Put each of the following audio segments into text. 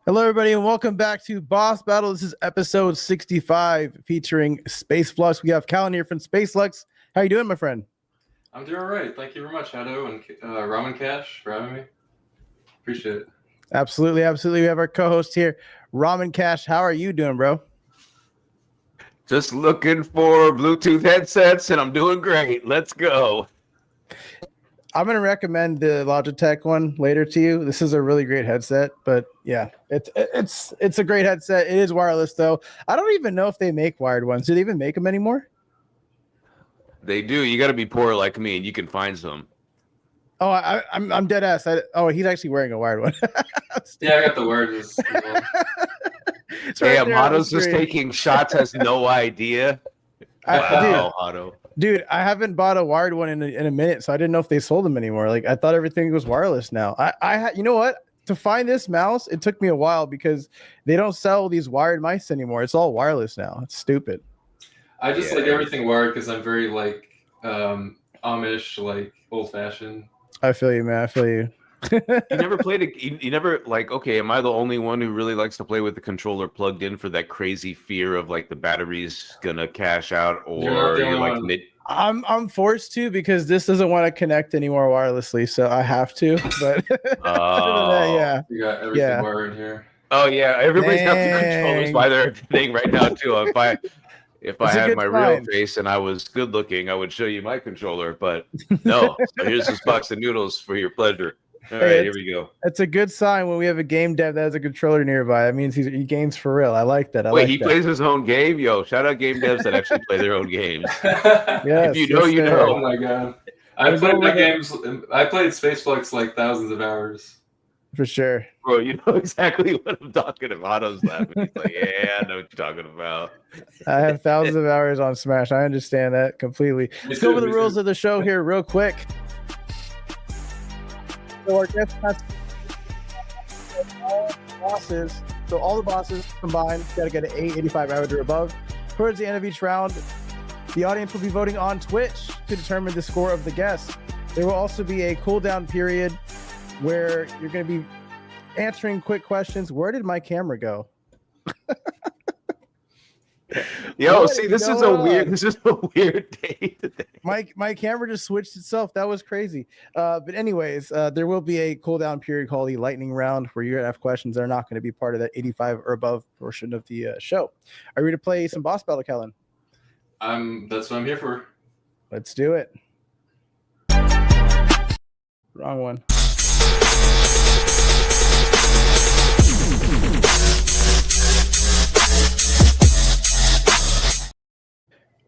Hello, everybody, and welcome back to Boss Battle. This is episode 65, featuring spaceflux. We have Callan here from spaceflux. How you doing, my friend? I'm doing all right. Thank you very much, Hado and Ramen Cash, for having me. Appreciate it. Absolutely, absolutely. We have our co-host here, Ramen Cash. How are you doing, bro? Just looking for Bluetooth headsets, and I'm doing great. Let's go. I'm going to recommend the Logitech one later to you. This is a really great headset, but yeah, it's a great headset. It is wireless, though. I don't even know if they make wired ones. Do they even make them anymore? They do. You got to be poor like me, and you can find some. Oh, I'm dead ass. He's actually wearing a wired one. Yeah, I got the words. It's Hey, right there on the Amato's just screen. taking shots, has no idea. Wow, Otto. Dude, I haven't bought a wired one in a minute, so I didn't know if they sold them anymore. Like, I thought everything was wireless now. You know what? To find this mouse, it took me a while because they don't sell these wired mice anymore. It's all wireless now. It's stupid. I just like everything wired because I'm very like Amish, like old fashioned. I feel you, man. I feel you. You never played you never like, okay, am I the only one who really likes to play with the controller plugged in for that crazy fear of like the battery's gonna cash out, or you're like I'm forced to because this doesn't want to connect anymore wirelessly, so I have to. But yeah, you got everything wired in here. Oh yeah, everybody's got the controllers by their thing right now too. If I had my real face and I was good looking, I would show you my controller. But no, so here's this box of noodles for your pleasure. All right, here we go. It's a good sign when we have a game dev that has a controller nearby. That means he games for real. I like that. Wait, he plays his own game? Yo, shout out game devs that actually play their own games. Yes, if you know, you know. Oh my god. I played my games. I played spaceflux like thousands of hours. For sure. Bro, you know exactly what I'm talking about. Otto's laughing. He's like, yeah, I know what you're talking about. I have thousands of hours on Smash. I understand that completely. Let's go over the rules of the show here real quick. So our guest has all the bosses combined got to get an 85 average or above. Towards the end of each round, the audience will be voting on Twitch to determine the score of the guest. There will also be a cooldown period where you're going to be answering quick questions. Where did my camera go? Yo, see, this is a weird day today. My camera just switched itself. That was crazy. But anyways, there will be a cooldown period called the lightning round where you're gonna have questions that are not going to be part of that 85 or above portion of the show. Are you ready to play some boss battle, Kellen? That's what I'm here for. Let's do it. Wrong one.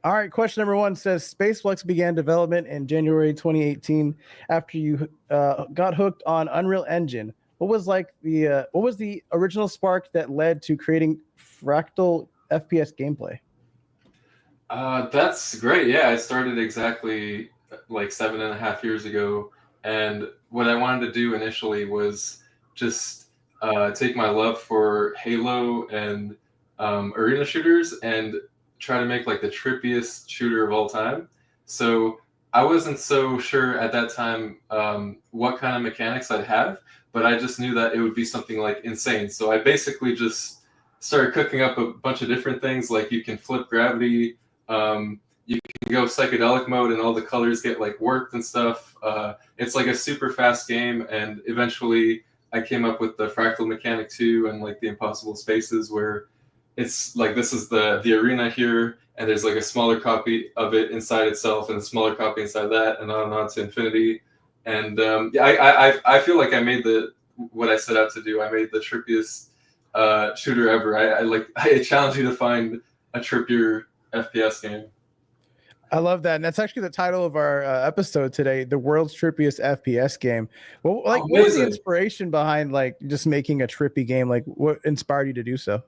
All right, question number 1 says spaceflux began development in January 2018 after you got hooked on Unreal Engine. What was the original spark that led to creating fractal FPS gameplay? That's great. Yeah, I started exactly like 7.5 years ago, and what I wanted to do initially was just take my love for Halo and arena shooters and try to make like the trippiest shooter of all time. So I wasn't so sure at that time what kind of mechanics I'd have, but I just knew that it would be something like insane. So I basically just started cooking up a bunch of different things. Like you can flip gravity, you can go psychedelic mode and all the colors get like warped and stuff. It's like a super fast game, and eventually I came up with the fractal mechanic too, and like the impossible spaces where it's like this is the arena here, and there's like a smaller copy of it inside itself, and a smaller copy inside that, and on to infinity. And I feel like I made what I set out to do. I made the trippiest shooter ever. I challenge you to find a trippier FPS game. I love that, and that's actually the title of our episode today: the world's trippiest FPS game. Well, like, what was the inspiration behind like just making a trippy game? Like, what inspired you to do so?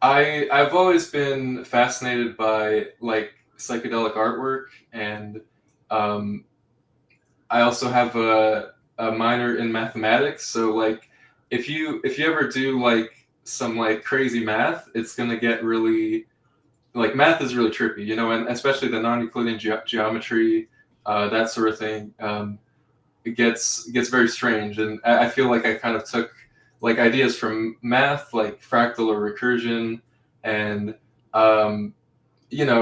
I've always been fascinated by like psychedelic artwork, and I also have a minor in mathematics. So like if you ever do like some like crazy math, it's gonna get really like math is really trippy, you know, and especially the non-Euclidean geometry, that sort of thing. it gets very strange. And I feel like I kind of took like ideas from math, like fractal or recursion, and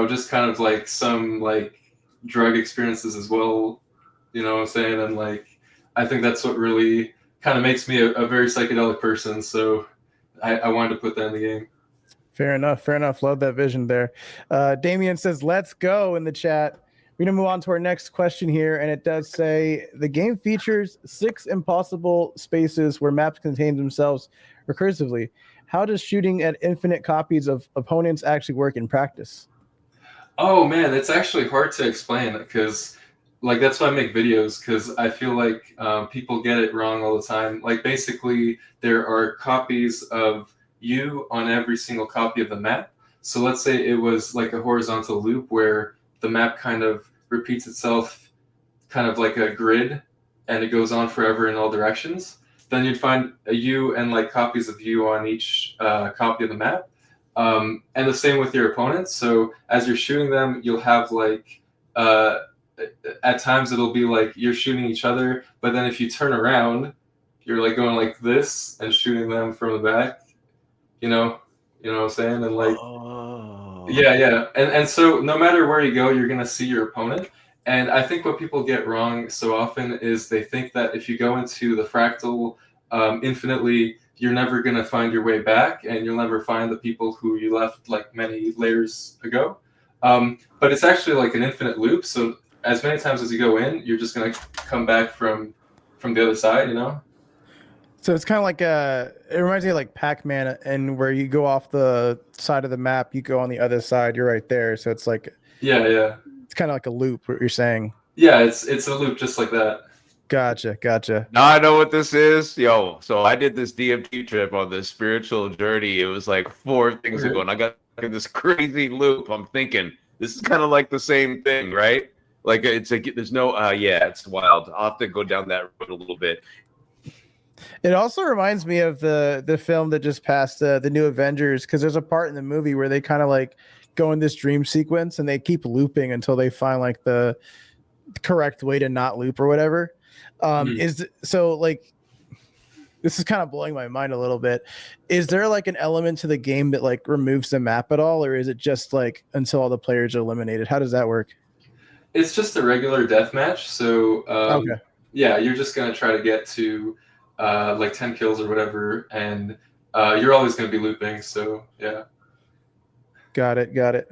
just kind of like some like drug experiences as well. You know what I'm saying? And like I think that's what really kind of makes me a very psychedelic person. So I wanted to put that in the game. Fair enough. Fair enough. Love that vision there. Damien says, let's go in the chat. We're going to move on to our next question here. And it does say the game features 6 impossible spaces where maps contain themselves recursively. How does shooting at infinite copies of opponents actually work in practice? Oh man, it's actually hard to explain because like that's why I make videos, because I feel like people get it wrong all the time. Like basically there are copies of you on every single copy of the map. So let's say it was like a horizontal loop where the map kind of repeats itself kind of like a grid and it goes on forever in all directions. Then you'd find a you and like copies of you on each copy of the map. And the same with your opponents. So as you're shooting them, you'll have like at times it'll be like you're shooting each other, but then if you turn around, you're like going like this and shooting them from the back. You know what I'm saying? And like, yeah. And so no matter where you go, you're gonna see your opponent. And I think what people get wrong so often is they think that if you go into the fractal infinitely, you're never gonna find your way back, and you'll never find the people who you left like many layers ago. But it's actually like an infinite loop. So as many times as you go in, you're just gonna come back from the other side. You know. So it's kind of like it reminds me of like Pac-Man, and where you go off the side of the map, you go on the other side, you're right there. So it's like yeah, it's kind of like a loop. What you're saying? Yeah, it's a loop just like that. Gotcha. Now I know what this is, yo. So I did this DMT trip on this spiritual journey. It was like 4 things ago, and I got in this crazy loop. I'm thinking this is kind of like the same thing, right? Like it's like there's no, it's wild. I'll have to go down that road a little bit. It also reminds me of the film that just passed, the New Avengers, because there's a part in the movie where they kind of like go in this dream sequence and they keep looping until they find like the correct way to not loop or whatever. Is so like this is kind of blowing my mind a little bit. Is there like an element to the game that like removes the map at all, or is it just like until all the players are eliminated? How does that work? It's just a regular death match. So Okay. Yeah, you're just gonna try to get to like 10 kills or whatever, and you're always gonna be looping. So yeah. Got it.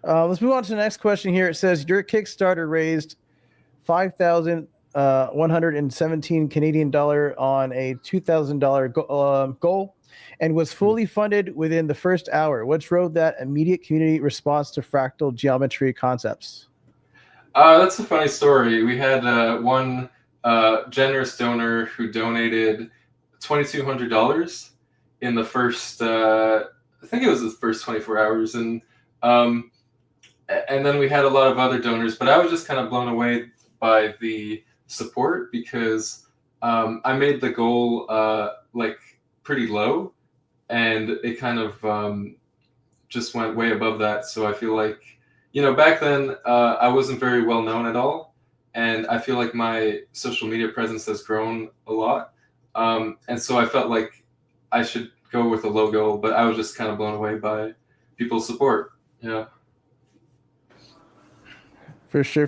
Let's move on to the next question here. It says your Kickstarter raised 5,117 Canadian dollar on a $2,000 goal, and was fully funded within the first hour. What drove that immediate community response to fractal geometry concepts? That's a funny story. We had one generous donor who donated $2,200 in the first. I think it was the first 24 hours, and then we had a lot of other donors. But I was just kind of blown away by the support because I made the goal like pretty low, and it kind of just went way above that. So I feel like, back then I wasn't very well known at all, and I feel like my social media presence has grown a lot, and so I felt like I should go with a low goal, but I was just kind of blown away by people's support. Yeah. For sure.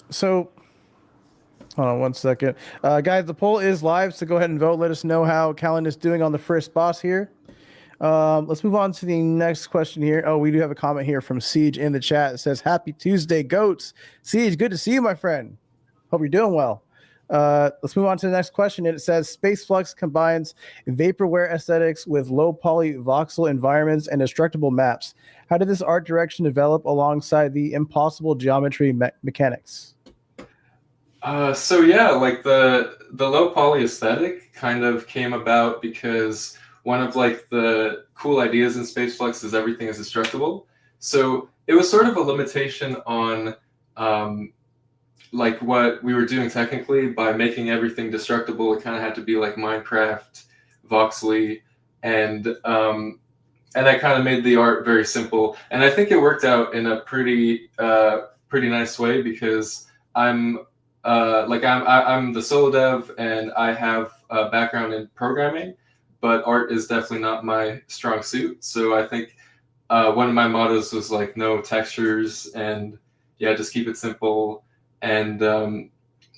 So hold on one second. Guys, the poll is live, so go ahead and vote. Let us know how Callan is doing on the first boss here. Let's move on to the next question here. Oh, we do have a comment here from Siege in the chat. It says, Happy Tuesday, goats. Siege, good to see you, my friend. Hope you're doing well. Let's move on to the next question. It says, Spaceflux combines vaporware aesthetics with low poly voxel environments and destructible maps. How did this art direction develop alongside the impossible geometry mechanics? So yeah, like the low poly aesthetic kind of came about because one of like the cool ideas in Spaceflux is everything is destructible. So it was sort of a limitation on like what we were doing technically by making everything destructible. It kind of had to be like Minecraft, voxely, and that kind of made the art very simple. And I think it worked out in a pretty nice way because I'm like I'm the solo dev, and I have a background in programming, but art is definitely not my strong suit. So I think one of my mottos was like no textures, and yeah, just keep it simple, and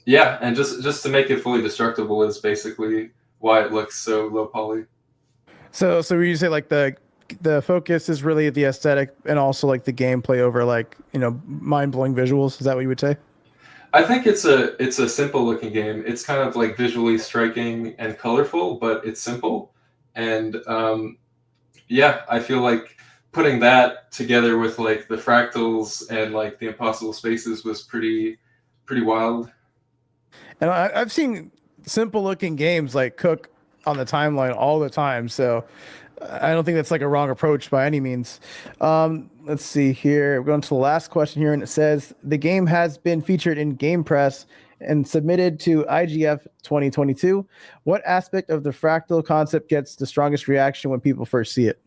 yeah, and just to make it fully destructible is basically why it looks so low poly. So you say like the focus is really the aesthetic and also like the gameplay over like, you know, mind-blowing visuals. Is that what you would say? I think it's a simple looking game. It's kind of like visually striking and colorful, but it's simple. And yeah, I feel like putting that together with like the fractals and like the impossible spaces was pretty wild. And I've seen simple looking games like cook on the timeline all the time. So I don't think that's like a wrong approach by any means. Let's see here. We're going to the last question here, and it says the game has been featured in Game Press and submitted to IGF 2022. What aspect of the fractal concept gets the strongest reaction when people first see it?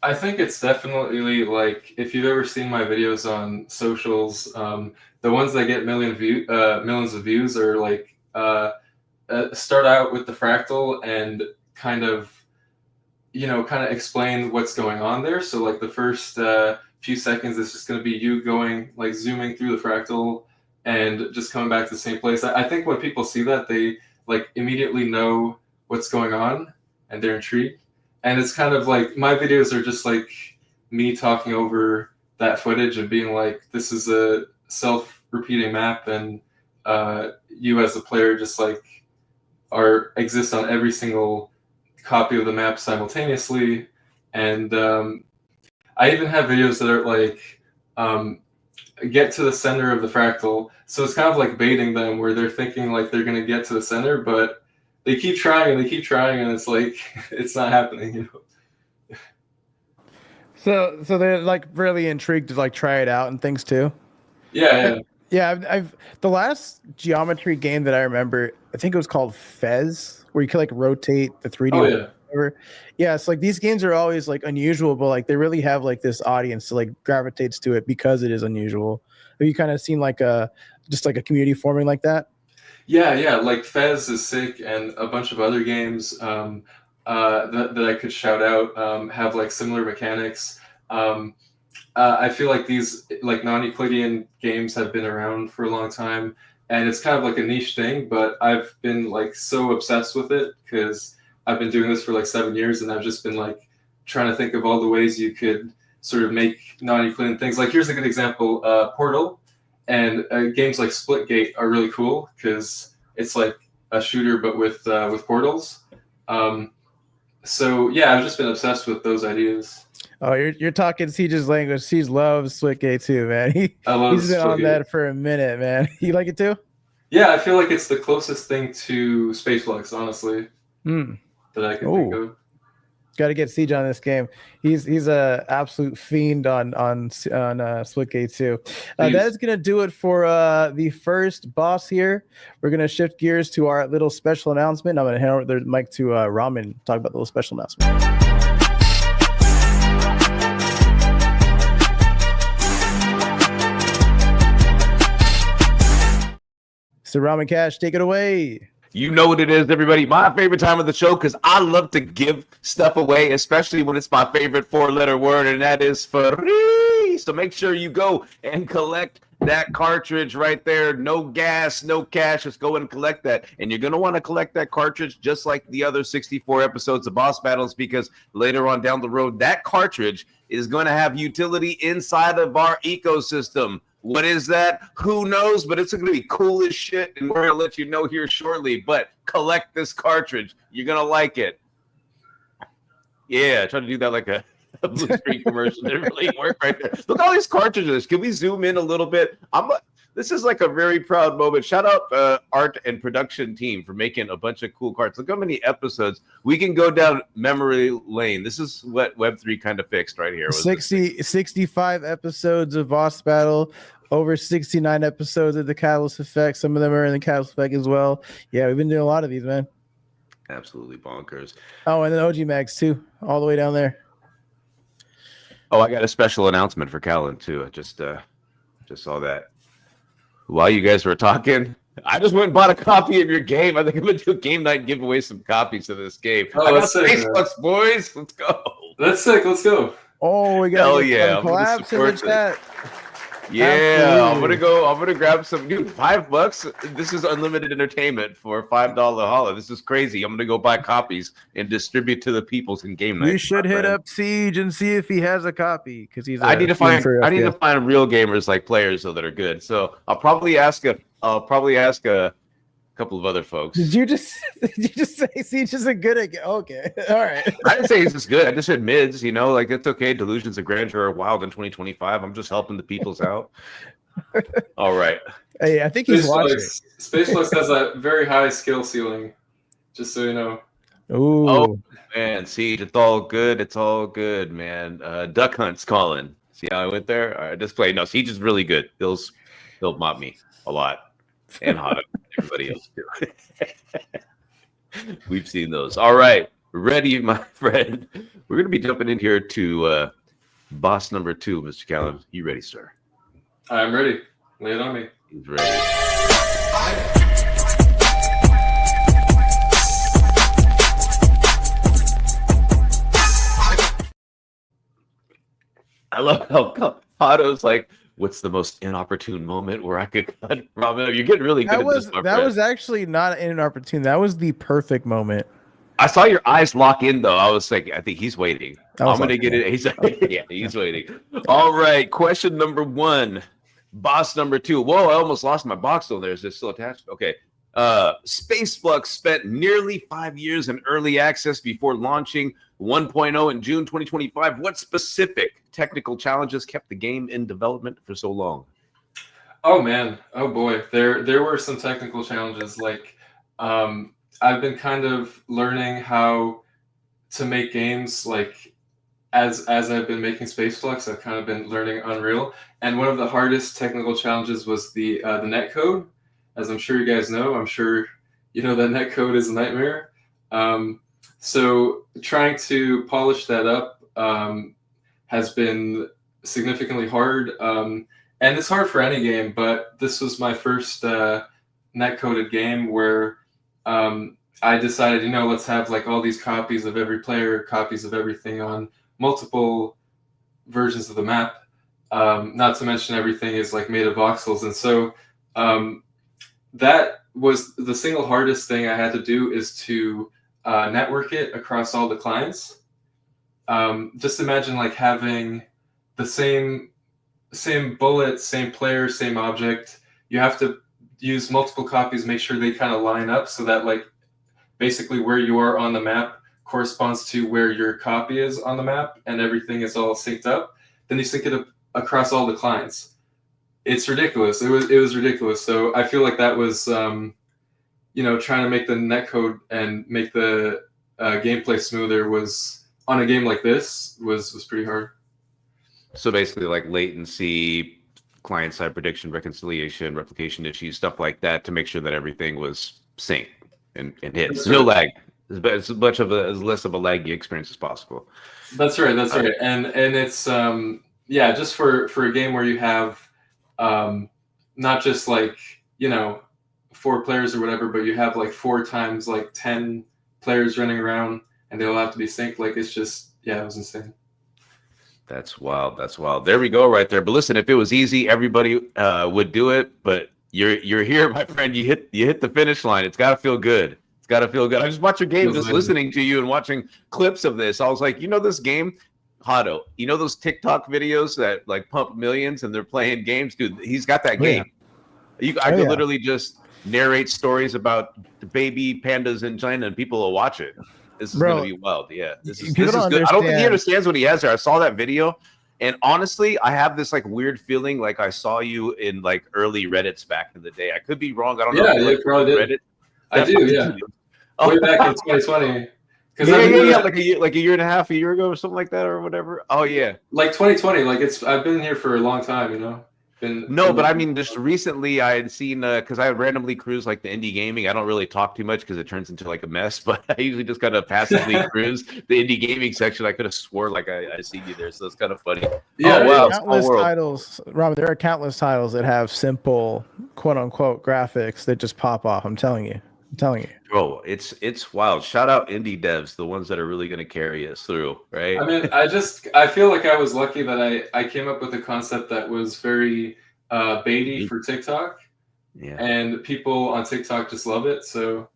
I think it's definitely like if you've ever seen my videos on socials, the ones that get millions of views are like start out with the fractal and kind of kind of explain what's going on there. So like the first few seconds is just going to be you going like zooming through the fractal and just coming back to the same place. I think when people see that, they like immediately know what's going on and they're intrigued. And it's kind of like my videos are just like me talking over that footage and being like, this is a self-repeating map, and you as a player just like exist on every single copy of the map simultaneously. And I even have videos that are like get to the center of the fractal, so it's kind of like baiting them where they're thinking like they're going to get to the center, but they keep trying and they keep trying, and it's like it's not happening. So they're like really intrigued to like try it out and things too. Yeah. I've the last geometry game that I remember, I think it was called Fez, where you could like rotate the 3D. Oh yeah. Whatever. Yeah, it's like these games are always like unusual, but like they really have like this audience that like gravitates to it because it is unusual. Have you kind of seen like just like a community forming like that? Yeah. Like Fez is sick, and a bunch of other games that I could shout out have like similar mechanics. I feel like these like non-Euclidean games have been around for a long time, and it's kind of like a niche thing. But I've been like so obsessed with it because I've been doing this for like 7 years, and I've just been like trying to think of all the ways you could sort of make non-Euclidean things. Like here's a good example: Portal. And games like Splitgate are really cool because it's like a shooter but with portals. So yeah, I've just been obsessed with those ideas. Oh, you're talking Siege's language. Siege loves Splitgate too, man. He's been on that for a minute, man. You like it too? Yeah, I feel like it's the closest thing to spaceflux, honestly, that I can think of. Got to get Siege on this game. He's a absolute fiend on Splitgate too. That is gonna do it for the first boss here. We're gonna shift gears to our little special announcement. I'm gonna hand over the mic to Ramen. Talk about the little special announcement. So Ramen Cash, take it away. You know what it is, everybody. My favorite time of the show, because I love to give stuff away, especially when it's my favorite 4-letter word, and that is free. So make sure you go and collect that cartridge right there. No gas, no cash. Just go and collect that. And you're going to want to collect that cartridge just like the other 64 episodes of Boss Battles, because later on down the road, that cartridge is going to have utility inside of our ecosystem. What is that? Who knows? But it's going to be cool as shit, and we're going to let you know here shortly. But collect this cartridge. You're going to like it. Yeah, try to do that like a blue screen commercial. It really worked right there. Look at all these cartridges. Can we zoom in a little bit? This is like a very proud moment. Shout out art and production team for making a bunch of cool cards. Look how many episodes. We can go down memory lane. This is what Web3 kind of fixed right here. 65 episodes of Boss Battle, over 69 episodes of the Catalyst Effect. Some of them are in the Catalyst Effect as well. Yeah, we've been doing a lot of these, man. Absolutely bonkers. Oh, and then OG Mags too, all the way down there. Oh, I got a special announcement for Callan too. I just saw that. while you guys were talking, I just went and bought a copy of your game. I think I'm gonna do a game night and give away some copies of this game. Oh, I got that's sick, spaceflux, boys. Let's go. That's sick. Let's go. Oh, we got Hell some yeah, I'm gonna collabs in the support chat. Yeah, Absolutely. I'm gonna grab some, dude. $5. This is unlimited entertainment for a $5 holla. This is crazy. I'm gonna go buy copies and distribute to the peoples in game night. You should hit up Siege and see if he has a copy because he's. I need to find real gamers like players though that are good. So I'll probably ask a couple of other folks. Did you just say Siege isn't good at? Okay, all right. I didn't say he's just good. I just said mids. You know, like it's okay. Delusions of grandeur are wild in 2025. I'm just helping the peoples out. All right. Hey, I think he's watching. Spaceflux has a very high skill ceiling. Just so you know. Ooh. Oh man, Siege, it's all good. It's all good, man. Duck Hunt's calling. See how I went there? All right, display. No, Siege is really good. He'll mop me a lot, and Hotto. Everybody else too. We've seen those. All right, ready, my friend. We're gonna be jumping in here to boss number 2, Mr. Callan. You ready, sir? I'm ready. Lay it on me. He's ready. I love how Hotto's like, what's the most inopportune moment where I could cut Robin? You're getting really good at this, my friend. Was actually not inopportune. That was the perfect moment. I saw your eyes lock in, though. I was like, I think he's waiting. I'm going to get it. He's waiting. All right. Question number 1. Boss number 2. Whoa, I almost lost my box over there. Is it still attached? Okay. Spaceflux spent nearly 5 years in early access before launching 1.0 in June 2025. What specific technical challenges kept the game in development for so long? Oh man, oh boy, there were some technical challenges. Like, I've been kind of learning how to make games. Like, as I've been making Spaceflux, I've kind of been learning Unreal. And one of the hardest technical challenges was the netcode. As I'm sure you guys know, I'm sure you know that netcode is a nightmare. So trying to polish that up has been significantly hard. And it's hard for any game, but this was my first netcoded game where I decided, let's have like all these copies of every player, copies of everything on multiple versions of the map. Not to mention everything is like made of voxels. And so that was the single hardest thing I had to do, is to network it across all the clients. Just imagine like having the same bullet, same player, same object. You have to use multiple copies, make sure they kind of line up so that like basically where you are on the map corresponds to where your copy is on the map, and everything is all synced up. Then you sync it up across all the clients. It's ridiculous. It was ridiculous. So I feel like that was trying to make the netcode and make the gameplay smoother was, on a game like this, was pretty hard. So basically like latency, client-side prediction, reconciliation, replication issues, stuff like that, to make sure that everything was synced and hits. No lag. As less of a laggy experience as possible. That's right. And it's just for a game where you have not just like 4 players or whatever, but you have like 4 times like 10 players running around, and they all have to be synced. Like, it's just, it was insane. That's wild. There we go, right there. But listen, if it was easy, everybody would do it. But you're here, my friend. You hit the finish line. It's got to feel good. I just watched your game, just listening to you and watching clips of this. I was like, this game, Hotto, those TikTok videos that like pump millions and they're playing games, dude. He's got that game. I could literally just narrate stories about the baby pandas in China and people will watch it. This is going to be wild. Yeah, this is good. I don't think he understands what he has there. I saw that video, and honestly, I have this like weird feeling like I saw you in like early Reddits back in the day. I could be wrong. I don't know. Yeah, you probably did. Reddit. I do. Yeah. Way back in 2020. Like a year and a half ago or something like that or whatever. Oh yeah. Like 2020. Like I've been here for a long time. No, but I mean, just recently I had seen because I randomly cruise like the indie gaming. I don't really talk too much because it turns into like a mess, but I usually just kind of passively cruise the indie gaming section. I could have swore like I seen you there, so it's kind of funny. Yeah, oh wow, countless titles, Robin. There are countless titles that have simple quote unquote graphics that just pop off. I'm telling you. Bro, it's wild. Shout out indie devs, the ones that are really going to carry us through, right? I mean, I feel like I was lucky that I came up with a concept that was very baity for TikTok, and people on TikTok just love it. So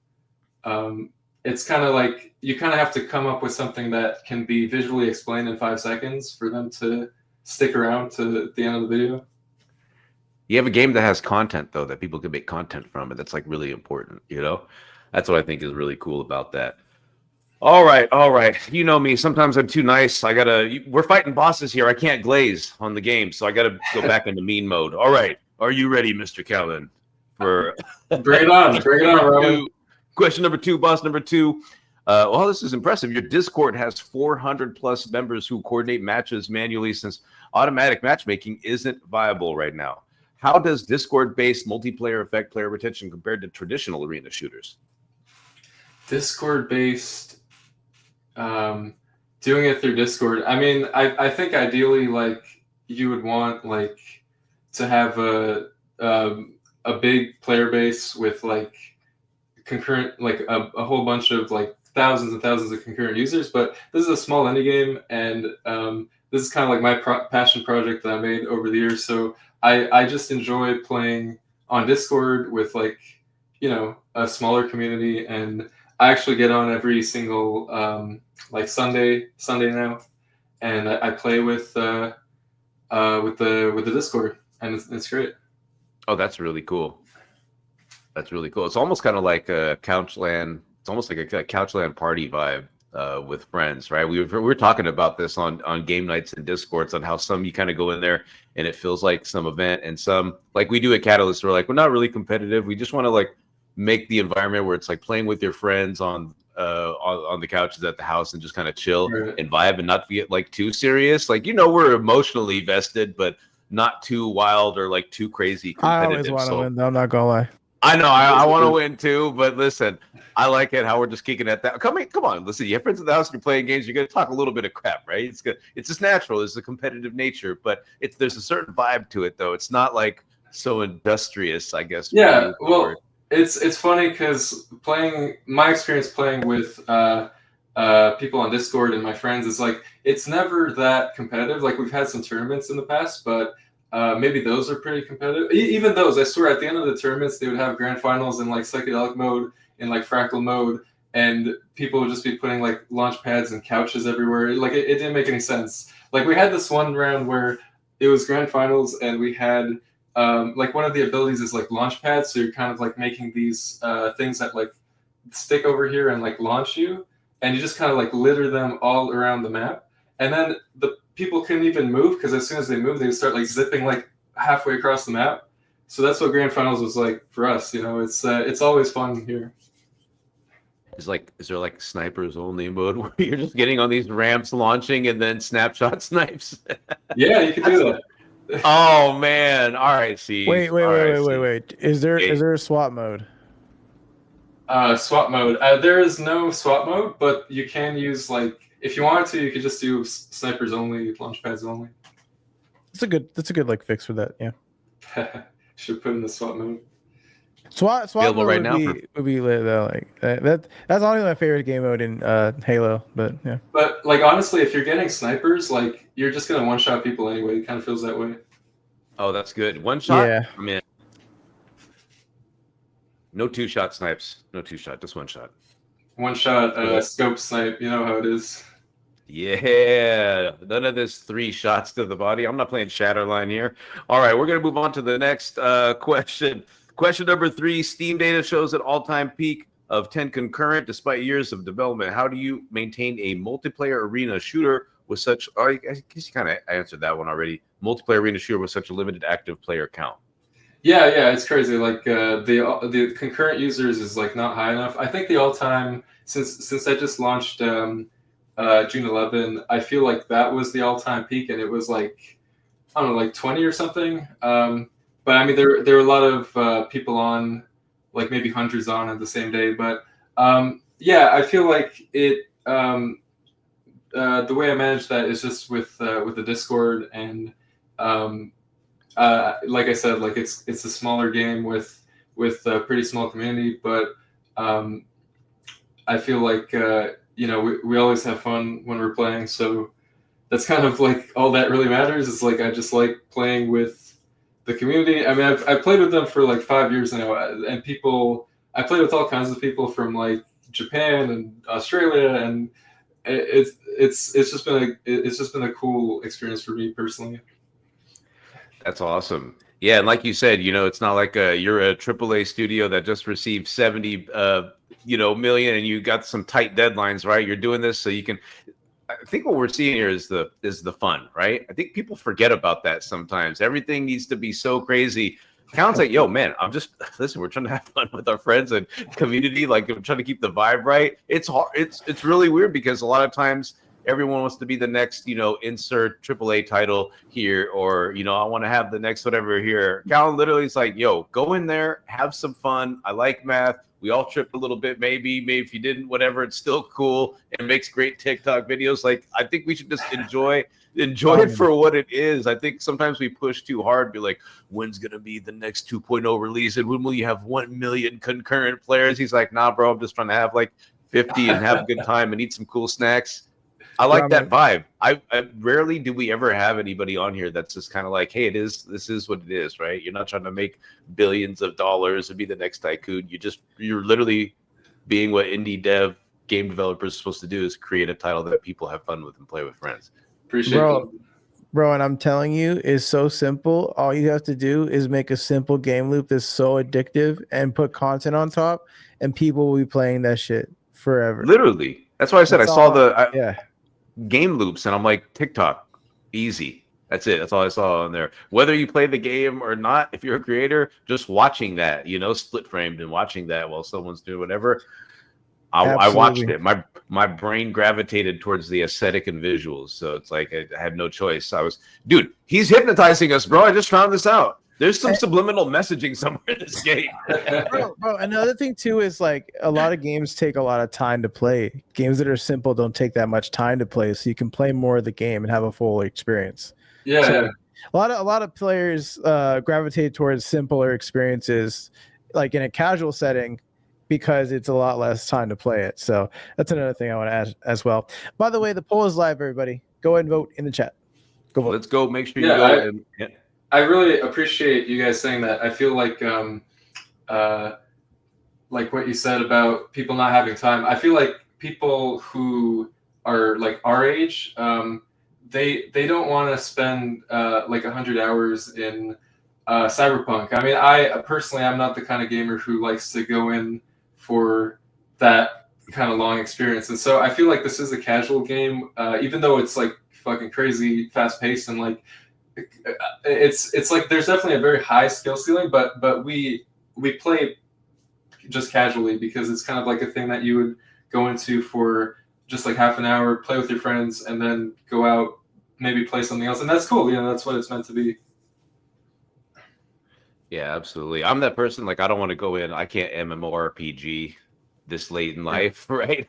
it's kind of like you kind of have to come up with something that can be visually explained in 5 seconds for them to stick around to the end of the video. You have a game that has content though, that people can make content from, and that's like really important, you know? That's what I think is really cool about that. All right. You know me. Sometimes I'm too nice. We're fighting bosses here. I can't glaze on the game, so I gotta go back into mean mode. All right. Are you ready, Mr. Calvin? For Bring it on, Roman. Question number 2, boss number 2. Well, this is impressive. Your Discord has 400 plus members who coordinate matches manually since automatic matchmaking isn't viable right now. How does Discord-based multiplayer affect player retention compared to traditional arena shooters? Discord-based, doing it through Discord. I mean, I think ideally, like, you would want like to have a big player base with like concurrent, like a whole bunch of like thousands and thousands of concurrent users. But this is a small indie game, and this is kind of like my passion project that I made over the years. So I just enjoy playing on Discord with like, you know, a smaller community, and I actually get on every single like Sunday now, and I play with the Discord, and it's great. Oh, that's really cool. It's almost kind of like a Couchland. It's almost like a Couchland party vibe with friends, right? We were talking about this on game nights and Discords on how some you kind of go in there and it feels like some event, and some like we do at Catalyst, we're like, we're not really competitive. We just want to like make the environment where it's like playing with your friends on the couches at the house and just kind of chill and vibe and not get like too serious. Like, you know, we're emotionally vested, but not too wild or like too crazy competitive. I always want to win, though, I'm not gonna lie. I know I want to win too, but listen, I like it how we're just kicking at that. Come on, listen. You have friends in the house, and you're playing games. You're gonna talk a little bit of crap, right? It's good. It's just natural. It's a competitive nature, but there's a certain vibe to it, though. It's not like so industrious, I guess. Yeah, well, it's funny because my experience playing with people on Discord and my friends is like it's never that competitive. Like we've had some tournaments in the past, but maybe those are pretty competitive. Even those, I swear, at the end of the tournaments, they would have grand finals in like psychedelic mode, in like fractal mode, and people would just be putting like launch pads and couches everywhere. Like it didn't make any sense. Like we had this one round where it was grand finals, and we had like one of the abilities is like launch pads. So you're kind of like making these things that like stick over here and like launch you, and you just kind of like litter them all around the map. And then the people couldn't even move because as soon as they moved, they would start like zipping like halfway across the map. So that's what grand finals was like for us. You know, it's always fun here. Is there like snipers only mode where you're just getting on these ramps launching and then snapshot snipes? Yeah, you can do that. Oh man! All right, see. Wait. Is there a swap mode? Swap mode. There is no swap mode, but you can use like if you wanted to, you could just do snipers only, launch pads only. That's a good like fix for that. Yeah. Should put in the swap mode. Swap mode right would be lit though. Like that's honestly my favorite game mode in Halo. But yeah. But like honestly, if you're getting snipers, like you're just gonna one shot people anyway. It kind of feels that way. Oh, that's good. One shot. Yeah. I mean, no 2-shot snipes. No 2-shot. Just 1 shot. 1 shot scope snipe. You know how it is. Yeah, none of this 3 shots to the body. I'm not playing Shatterline here. All right, we're going to move on to the next question. Question number 3, Steam data shows an all-time peak of 10 concurrent despite years of development. How do you maintain a multiplayer arena shooter with such, I guess you kind of answered that one already, multiplayer arena shooter with such a limited active player count? Yeah, it's crazy. Like the concurrent users is like not high enough. I think the all-time, since I just launched June 11, I feel like that was the all-time peak, and it was like I don't know, like 20 or something. But I mean, there were a lot of people on, like maybe hundreds on the same day. But yeah, I feel like it. The way I manage that is just with the Discord, and like I said, like it's a smaller game with a pretty small community, but I feel like we always have fun when we're playing, so that's kind of like all that really matters. Is like I just like playing with the community. I mean, I've played with them for like 5 years now, and I played with all kinds of people from like Japan and Australia, and it's just been a cool experience for me personally. That's awesome. Yeah, and like you said, it's not like you're a AAA studio that just received 70 million and you got some tight deadlines, right? You're doing this so you can. I think what we're seeing here is the fun, right? I think people forget about that sometimes. Everything needs to be so crazy. Counts like, yo, man, listen, we're trying to have fun with our friends and community. Like, I'm trying to keep the vibe right. It's hard. It's really weird because a lot of times everyone wants to be the next, insert AAA title here, or, I want to have the next whatever here. Callan literally is like, yo, go in there, have some fun. I like math. We all tripped a little bit, maybe if you didn't, whatever, it's still cool and makes great TikTok videos. Like, I think we should just enjoy it for what it is. I think sometimes we push too hard, be like, when's going to be the next 2.0 release? And when will you have 1 million concurrent players? He's like, nah, bro, I'm just trying to have like 50 and have a good time and eat some cool snacks. I like that vibe. I rarely do we ever have anybody on here that's just kind of like, hey, this is what it is, right? You're not trying to make billions of dollars and be the next tycoon. You're literally being what indie dev game developers are supposed to do, is create a title that people have fun with and play with friends. Appreciate it. Bro, and I'm telling you, it's so simple. All you have to do is make a simple game loop that's so addictive and put content on top, and people will be playing that shit forever. Literally. That's why I said I saw yeah. Game loops, and I'm like, TikTok, easy. That's it. That's all I saw on there. Whether you play the game or not, if you're a creator, just watching that, split framed and watching that while someone's doing whatever. I watched it. My brain gravitated towards the aesthetic and visuals, so it's like I had no choice. Dude, he's hypnotizing us, bro. I just found this out. There's some subliminal messaging somewhere in this game. bro, another thing too is like a lot of games take a lot of time to play. Games that are simple don't take that much time to play, so you can play more of the game and have a full experience. Yeah, so yeah. A lot of players gravitate towards simpler experiences, like in a casual setting, because it's a lot less time to play it. So that's another thing I want to add as well. By the way, the poll is live, everybody. Go ahead and vote in the chat. Go vote. Let's go. Make sure you go. I really appreciate you guys saying that. I feel like what you said about people not having time. I feel like people who are like our age, they don't want to spend like 100 hours in Cyberpunk. I mean, I'm not the kind of gamer who likes to go in for that kind of long experience. And so I feel like this is a casual game, even though it's like fucking crazy fast paced, and like it's like there's definitely a very high skill ceiling, but we play just casually because it's kind of like a thing that you would go into for just like half an hour, play with your friends, and then go out, maybe play something else. And that's cool. That's what it's meant to be. Yeah, absolutely. I'm that person, like, I don't want to go in. I can't MMORPG this late in life, right?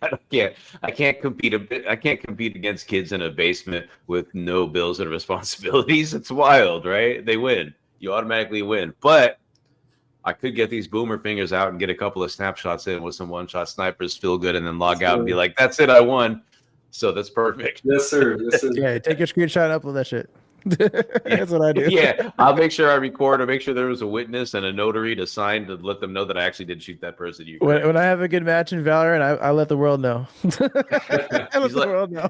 I can't compete against kids in a basement with no bills and responsibilities. It's wild, right? They win. You automatically win. But I could get these boomer fingers out and get a couple of snapshots in with some one-shot snipers, feel good, and then log out and be like, that's it, I won. So that's perfect. Yes, sir. Yes, sir. Yeah, take your screenshot and upload that shit. That's what I do. Yeah, I'll make sure I record. I'll make sure there was a witness and a notary to sign to let them know that I actually did shoot that person. When I have a good match in Valorant, I let the world know. World know.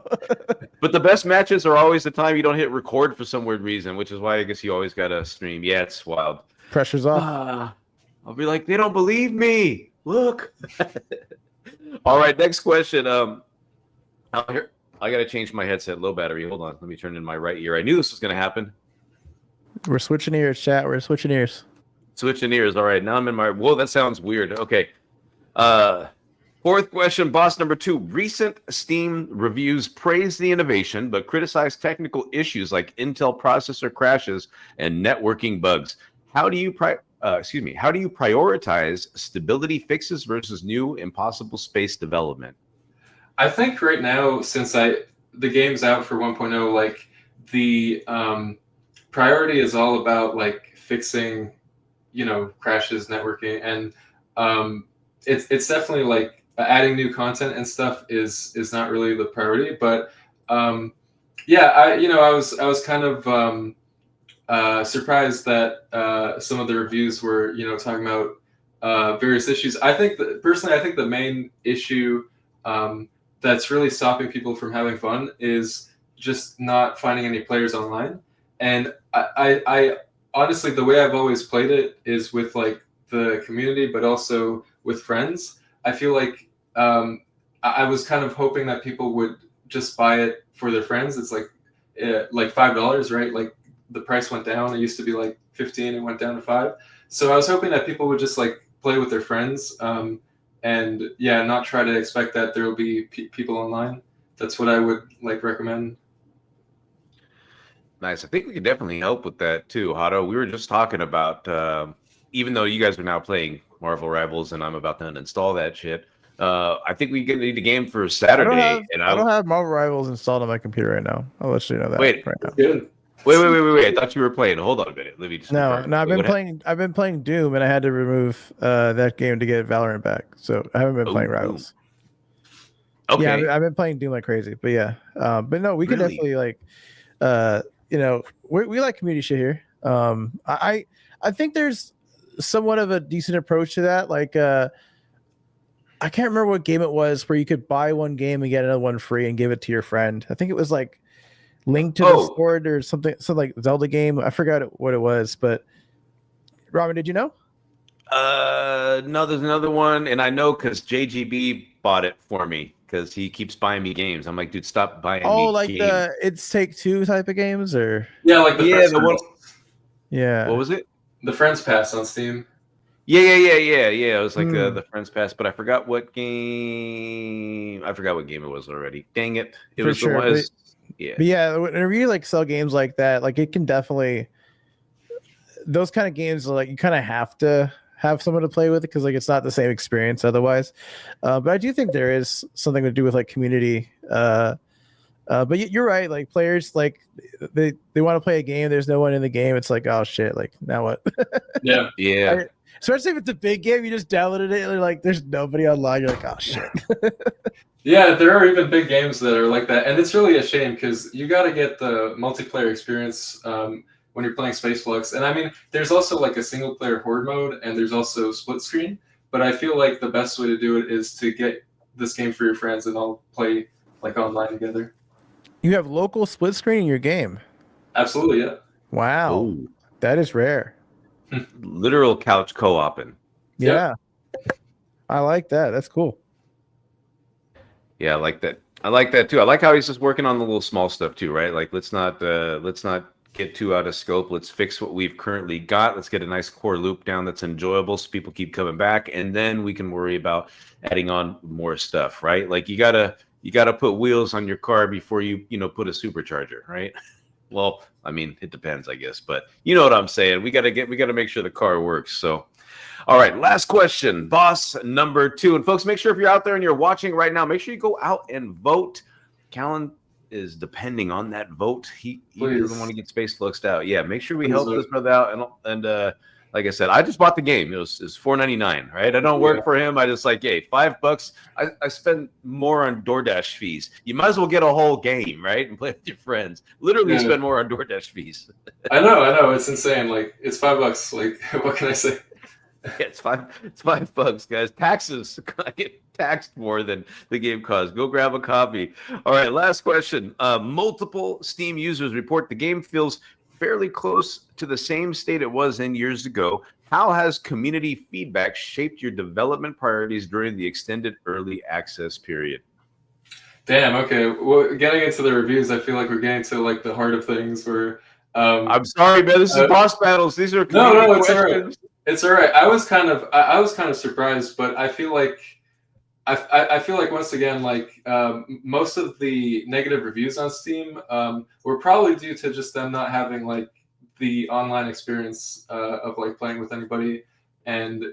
But the best matches are always the time you don't hit record for some weird reason, which is why I guess you always gotta stream. Yeah, it's wild. Pressure's off. I'll be like, they don't believe me. Look. All right, next question. I got to change my headset. Low battery. Hold on. Let me turn in my right ear. I knew this was going to happen. We're switching ears, chat. We're switching ears. Switching ears. All right. Now I'm in my... Whoa, that sounds weird. Okay. Fourth question, boss number 2. Recent Steam reviews praise the innovation, but criticize technical issues like Intel processor crashes and networking bugs. How do you How do you prioritize stability fixes versus new impossible space development? I think right now, since the game's out for 1.0, like the priority is all about like fixing, crashes, networking, and it's definitely like adding new content and stuff is not really the priority. But yeah, I was kind of surprised that some of the reviews were talking about various issues. I think personally, I think the main issue that's really stopping people from having fun is just not finding any players online. And I honestly, the way I've always played it is with like the community, but also with friends. I feel like I was kind of hoping that people would just buy it for their friends. It's like $5, right? Like the price went down. It used to be like 15, it went down to 5. So I was hoping that people would just like play with their friends, and yeah, not try to expect that there will be people online. That's what I would like recommend. Nice. I think we could definitely help with that too, Hato. We were just talking about, even though you guys are now playing Marvel Rivals and I'm about to uninstall that shit, I think we need a game for Saturday. I don't have Marvel Rivals installed on my computer right now. I'll let you know that. Wait, right now. Good. Wait! I thought you were playing. Hold on a minute. Let me just No. I've been playing Doom, and I had to remove that game to get Valorant back. So I haven't been playing Rivals. Okay. Yeah, I've been playing Doom like crazy. But yeah, but no, we can definitely like, we like community shit here. I think there's somewhat of a decent approach to that. Like, I can't remember what game it was where you could buy one game and get another one free and give it to your friend. I think it was like Link to Discord or something like Zelda game. I forgot what it was, but Robin, did you know? No, there's another one, and I know because JGB bought it for me because he keeps buying me games. I'm like, dude, stop buying me like games. the It's Take-Two type of games, or yeah, like the one. Yeah, what was it? The Friends Pass on Steam. Yeah. It was like the Friends Pass, but I forgot what game. I forgot what game it was already. Dang it! It was the one. Yeah. But yeah, whenever you like sell games like that, like it can definitely, those kind of games, like you kind of have to have someone to play with because like it's not the same experience otherwise. But I do think there is something to do with like community. But you're right, like players, like they want to play a game, there's no one in the game, it's like, oh shit, like now what? Yeah. Especially if it's a big game, you just downloaded it and like there's nobody online, you're like, oh shit. Yeah, there are even big games that are like that, and it's really a shame because you got to get the multiplayer experience when you're playing spaceflux. And I mean, there's also like a single player horde mode, and there's also split screen. But I feel like the best way to do it is to get this game for your friends and all play like online together. You have local split screen in your game? Absolutely, yeah. Wow. Ooh. That is rare. Literal couch co-oping. Yeah. Yep. I like that. That's cool. Yeah, I like that. I like that too. I like how he's just working on the little small stuff too, right? Like let's not get too out of scope. Let's fix what we've currently got. Let's get a nice core loop down that's enjoyable so people keep coming back, and then we can worry about adding on more stuff, right? Like you gotta put wheels on your car before you put a supercharger, right? Well, I mean, it depends, I guess, but you know what I'm saying. We gotta make sure the car works. So all right, last question, boss number 2. And folks, make sure if you're out there and you're watching right now, make sure you go out and vote. Callan is depending on that vote. He doesn't want to get space fluxed out. Yeah, make sure we help this brother out. And like I said, I just bought the game. It was $4.99, right? I don't work for him. I just like, hey, $5. I spend more on DoorDash fees. You might as well get a whole game, right? And play with your friends. Literally spend more on DoorDash fees. I know. It's insane. Like it's $5. Like what can I say? Yeah, it's $5, guys. Taxes. I get taxed more than the game costs. Go grab a copy. All right, last question. Multiple Steam users report the game feels fairly close to the same state it was in years ago. How has community feedback shaped your development priorities during the extended early access period? Damn. Okay. Well, getting into the reviews, I feel like we're getting to like the heart of things. Where I'm sorry, man. This is boss battles. These are no. It's all right. It's all right. I was kind of surprised, but I feel like I feel like once again, like most of the negative reviews on Steam were probably due to just them not having like the online experience of like playing with anybody, and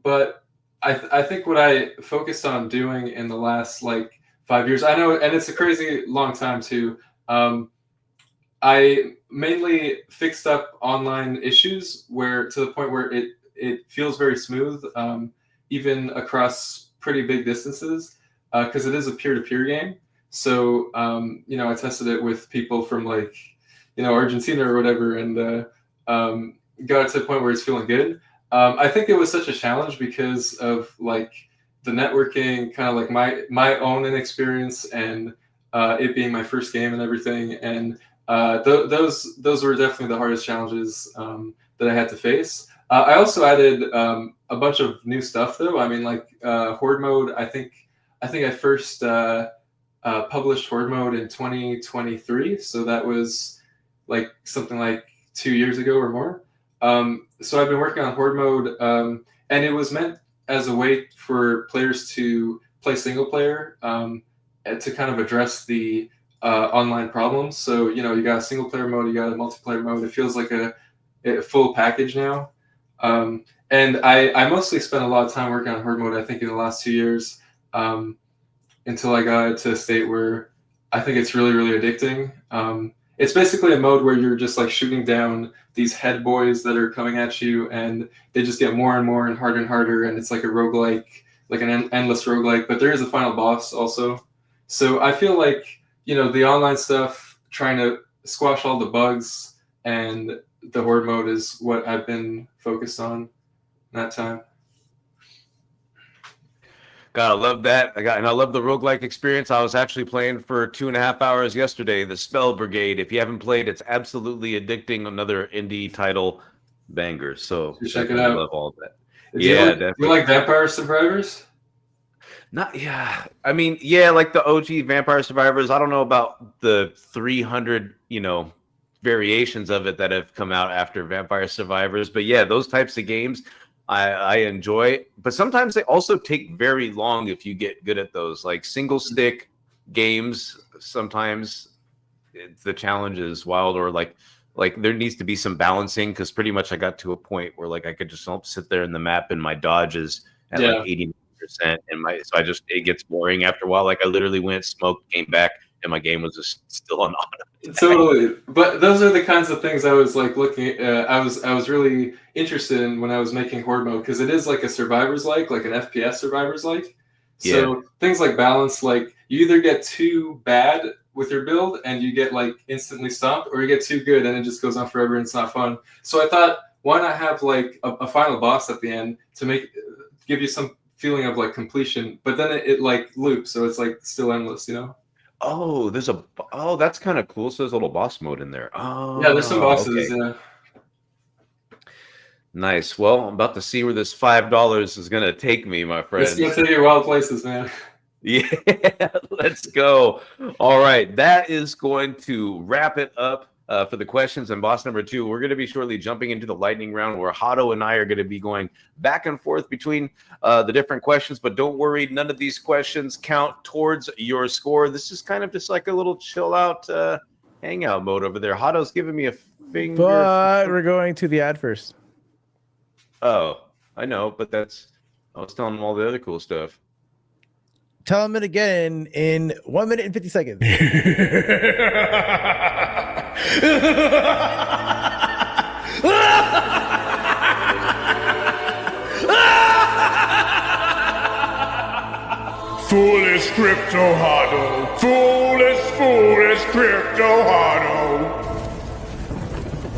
but I think what I focused on doing in the last like 5 years, I know, and it's a crazy long time too. I mainly fixed up online issues where to the point where it feels very smooth. Even across pretty big distances, because it is a peer-to-peer game. So, I tested it with people from like, Argentina or whatever, and got it to the point where it's feeling good. I think it was such a challenge because of like the networking, kind of like my own inexperience, and it being my first game and everything. And those were definitely the hardest challenges that I had to face. I also added a bunch of new stuff, though. I mean, like Horde mode. I think I first published Horde mode in 2023, so that was like something like 2 years ago or more. So I've been working on Horde mode, and it was meant as a way for players to play single player to kind of address the online problems. So you got a single player mode, you got a multiplayer mode. It feels like a full package now. And I mostly spent a lot of time working on Horde mode, I think, in the last 2 years, until I got it to a state where I think it's really, really addicting. It's basically a mode where you're just like shooting down these head boys that are coming at you, and they just get more and more and harder, and it's like a roguelike, like an endless roguelike, but there is a final boss also. So I feel like, the online stuff, trying to squash all the bugs, and the Horde mode is what I've been focused on that time. God, I love that. And I love the roguelike experience. I was actually playing for 2.5 hours yesterday, the Spell Brigade. If you haven't played, it's absolutely addicting. Another indie title banger. So check it out. I love all of that. Do you like Vampire Survivors? I mean, like the OG Vampire Survivors. I don't know about the 300, variations of it that have come out after Vampire Survivors, but yeah, those types of games I enjoy. But sometimes they also take very long if you get good at those, like single stick games. Sometimes the challenge is wild, or like there needs to be some balancing, because pretty much I got to a point where like I could just sit there in the map and my dodge is at like 80%, and it gets boring after a while. Like I literally went, smoked, came back, and my game was just still on auto. Totally. But those are the kinds of things I was like looking at. I was really interested in when I was making Horde mode, because it is like a survivors like an FPS survivors like. So things like balance, like you either get too bad with your build and you get like instantly stomped, or you get too good and it just goes on forever and it's not fun. So I thought, why not have like a final boss at the end to give you some feeling of like completion, but then it like loops, so it's like still endless, Oh, that's kind of cool. So there's a little boss mode in there. Oh, yeah, there's some bosses. Okay. Yeah. Nice. Well, I'm about to see where this $5 is going to take me, my friend. It's going to take you wild places, man. Yeah, let's go. All right, that is going to wrap it up for the questions. And boss number 2, we're going to be shortly jumping into the lightning round, where Hato and I are going to be going back and forth between the different questions. But don't worry, none of these questions count towards your score. This is kind of just like a little chill out hangout mode over there. Hato's giving me a finger. But we're going to the ad first. Oh, I know, but I was telling them all the other cool stuff. Tell them it again in 1 minute and 50 seconds. Foolish crypto Hado. Foolish crypto Hado.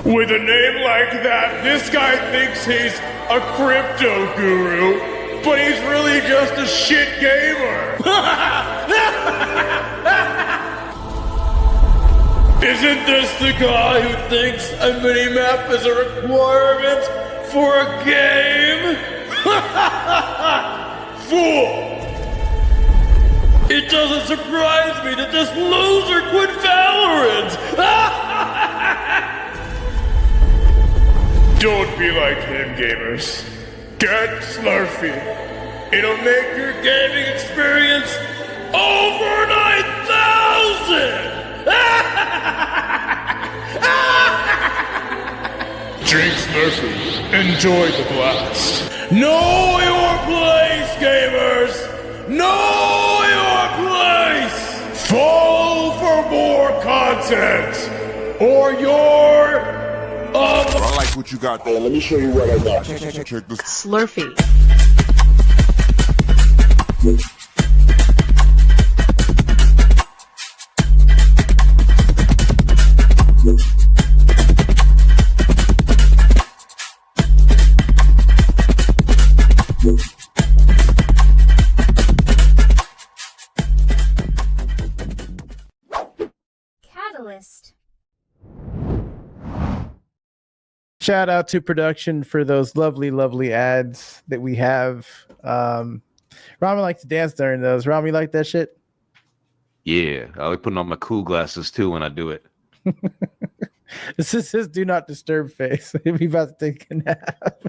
With a name like that, this guy thinks he's a crypto guru, but he's really just a shit gamer. Isn't this the guy who thinks a minimap is a requirement for a game? Fool! It doesn't surprise me that this loser quit Valorant! Don't be like him, gamers. Get Slurfy. It'll make your gaming experience over 9,000! Drink Slurpee. Enjoy the blast. Know your place, gamers! Know your place! Follow for more content! Or your... I like what you got there. Let me show you what I got. Check this. Slurpee. Catalyst. Shout out to production for those lovely ads that we have. Rami likes to dance during those. Rami, like that shit? Yeah, I like putting on my cool glasses too when I do it. This is his do not disturb face. He'll be about to take a nap.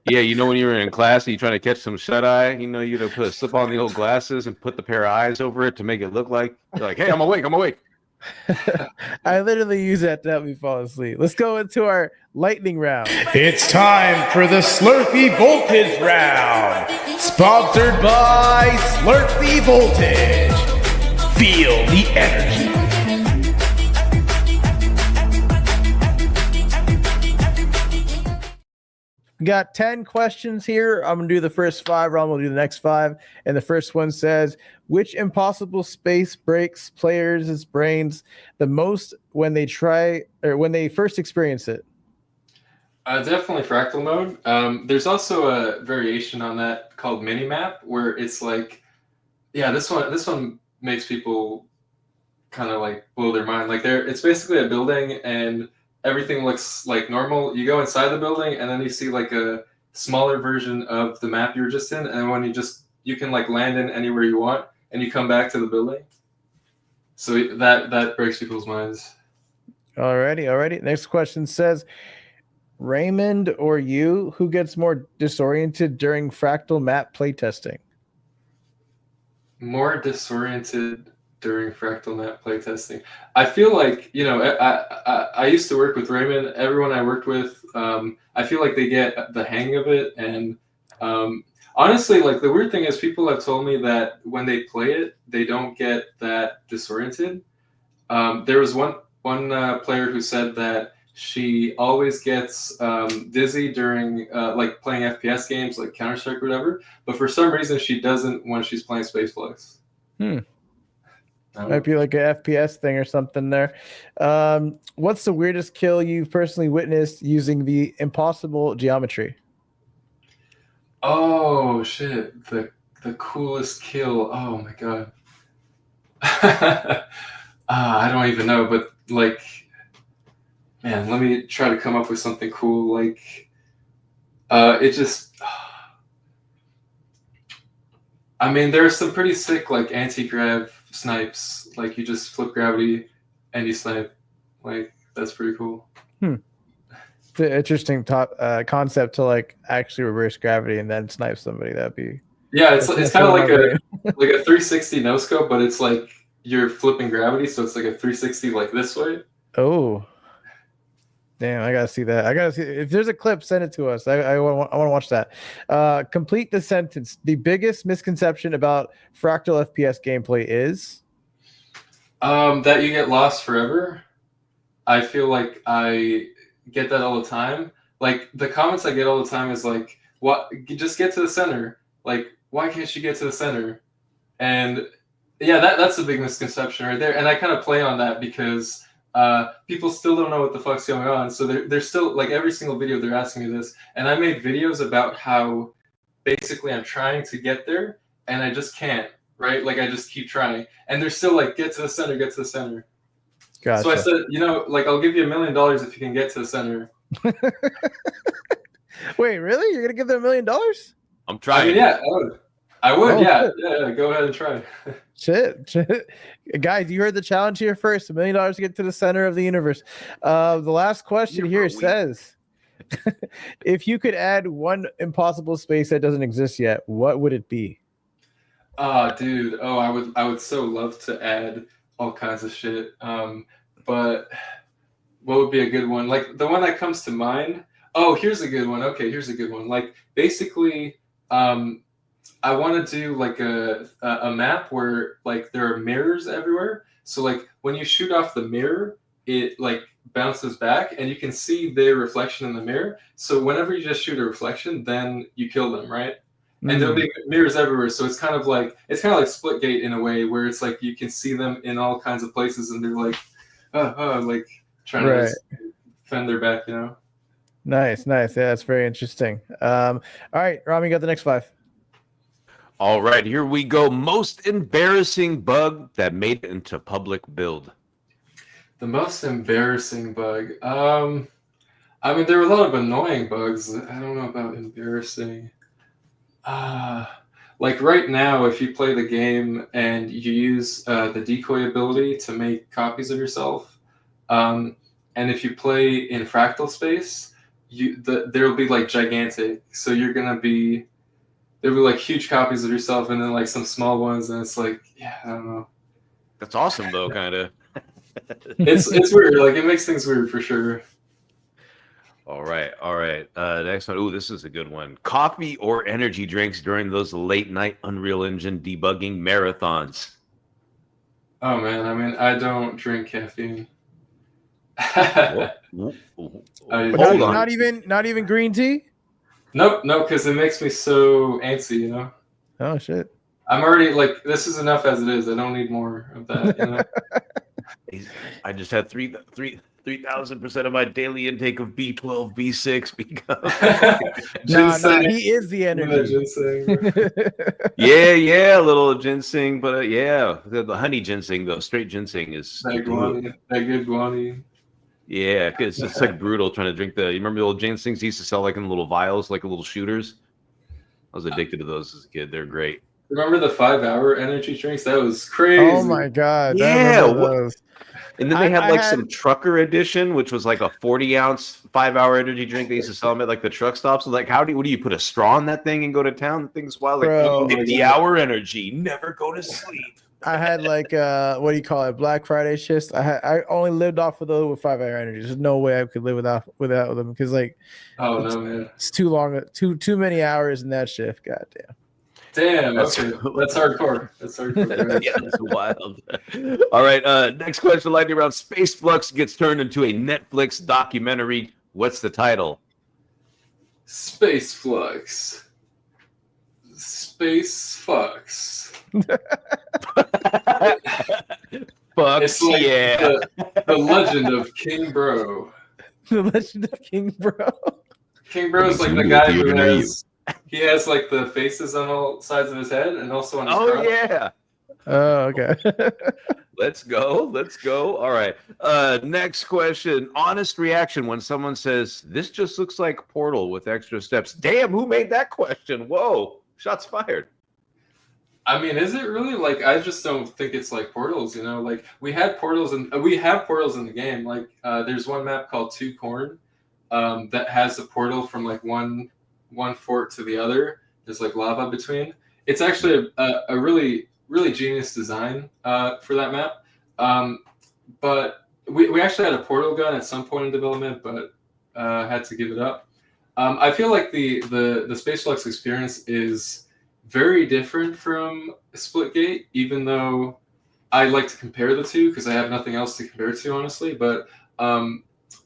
Yeah, you know when you're in class and you're trying to catch some shut eye, you know you to slip on the old glasses and put the pair of eyes over it to make it look like you're like, hey, I'm awake. I literally use that to help me fall asleep. Let's go into our lightning round. It's time for the Slurpee Voltage Round. Sponsored by Slurpee Voltage. Feel the energy. We got 10 questions here. I'm going to do the first 5. Ron will do the next 5. And the first one says, which impossible space breaks players' brains the most when they first experience it? Definitely fractal mode. There's also a variation on that called minimap, where it's like, yeah, this one makes people kind of like blow their mind. Like it's basically a building and everything looks like normal. You go inside the building and then you see like a smaller version of the map you were just in, and when you can like land in anywhere you want and you come back to the building. So that breaks people's minds. Alrighty. Next question says, Raymond or you, who gets more disoriented during fractal map playtesting? More disoriented during fractal map playtesting. I feel like, I used to work with Raymond. Everyone I worked with, I feel like they get the hang of it. And honestly, like the weird thing is people have told me that when they play it, they don't get that disoriented. There was one player who said that she always gets dizzy during like playing FPS games like Counter-Strike or whatever, but for some reason she doesn't when she's playing spaceflux. Might be like an FPS thing or something there. What's the weirdest kill you've personally witnessed using the impossible geometry? Oh shit, the coolest kill. Oh my god. I don't even know, but like, man, let me try to come up with something cool. Like, it just, I mean, there's some pretty sick like anti-grav snipes. Like you just flip gravity and you snipe. Like that's pretty cool. It's an interesting concept to like actually reverse gravity and then snipe somebody. That'd be it's kind of like a 360 no scope, but it's like you're flipping gravity, so it's like a 360 like this way. Oh, damn! I gotta see that. I gotta see if there's a clip. Send it to us. I want to watch that. Complete the sentence. The biggest misconception about fractal FPS gameplay is that you get lost forever. I feel like I get that all the time. Like the comments I get all the time is like, "What? Just get to the center. Like, why can't you get to the center?" And yeah, that's a big misconception right there. And I kind of play on that because people still don't know what the fuck's going on. So they're still like every single video they're asking me this. And I made videos about how basically I'm trying to get there and I just can't, right? Like I just keep trying. And they're still like, get to the center, get to the center. Gotcha. So I said, like I'll give you $1 million if you can get to the center. Wait, really? You're gonna give them $1 million? I'm trying. I mean, yeah, I would. Oh, Yeah, go ahead and try. Shit. Guys, you heard the challenge here first. $1 million to get to the center of the universe. The last question here says, If you could add one impossible space that doesn't exist yet, what would it be? Dude. Oh, I would so love to add all kinds of shit. But what would be a good one? Like the one that comes to mind. Oh, here's a good one. Okay, here's a good one. Like basically, I want to do like a map where like there are mirrors everywhere. So like when you shoot off the mirror, it like bounces back and you can see their reflection in the mirror. So whenever you just shoot a reflection, then you kill them, right? And there'll be mirrors everywhere. So it's kind of like Splitgate in a way where it's like you can see them in all kinds of places and they're like like trying to defend their back, you know. Nice. Yeah, that's very interesting. All right, Rami, got the next 5. All right, here we go. Most embarrassing bug that made it into public build. The most embarrassing bug. I mean, there were a lot of annoying bugs. I don't know about embarrassing. Like right now, if you play the game and you use the decoy ability to make copies of yourself, and if you play in fractal space, there'll be like gigantic. So there'll be like huge copies of yourself, and then like some small ones, and it's like, yeah, I don't know. That's awesome though, kind of. It's weird. Like it makes things weird for sure. All right. Next one. Ooh, this is a good one. Coffee or energy drinks during those late night Unreal Engine debugging marathons. Oh man, I mean, I don't drink caffeine. Hold Not even green tea. Nope, because it makes me so antsy, you know. Oh shit. I'm already like, this is enough as it is. I don't need more of that, you know. I just had 3,000% of my daily intake of B12, B6 because no, he is the energy. yeah, a little ginseng, but yeah, the honey ginseng though, straight ginseng is that good guanine. Yeah, because it's like brutal trying to drink you remember the old ginsengs used to sell like in little vials, like little shooters? I was addicted to those as a kid. They're great. Remember the 5-hour energy drinks? That was crazy. Oh my god! Yeah. And then they had some trucker edition, which was like a 40-ounce 5-hour energy drink. They used to sell them at like the truck stops. So like, what do you put a straw in that thing and go to town? The thing's wild. Like 50-hour energy. Never go to sleep. I had like what do you call it? Black Friday shifts. I only lived off of those with 5-hour energy. There's no way I could live without them because like, oh no man, it's too long. Too many hours in that shift. God damn. Damn, okay. That's hardcore. Yeah, that's wild. All right, next question, lightning round. Spaceflux gets turned into a Netflix documentary. What's the title? Spaceflux. Spacefucks. It's like the legend of King Bro. The legend of King Bro. King Bro is like the guy who has like the faces on all sides of his head and also on his front. Yeah. Oh, okay. Let's go. All right. Next question. Honest reaction when someone says, this just looks like Portal with extra steps. Damn, who made that question? Whoa. Shots fired. I mean, is it really? Like, I just don't think it's like Portals, you know? Like, we have Portals in the game. Like, there's one map called Two Corn that has a portal from like one fort to the other. There's like lava between. It's actually a really, really genius design for that map. But we actually had a portal gun at some point in development, but had to give it up. I feel like the Spaceflux experience is very different from Splitgate, even though I like to compare the two because I have nothing else to compare to, honestly. But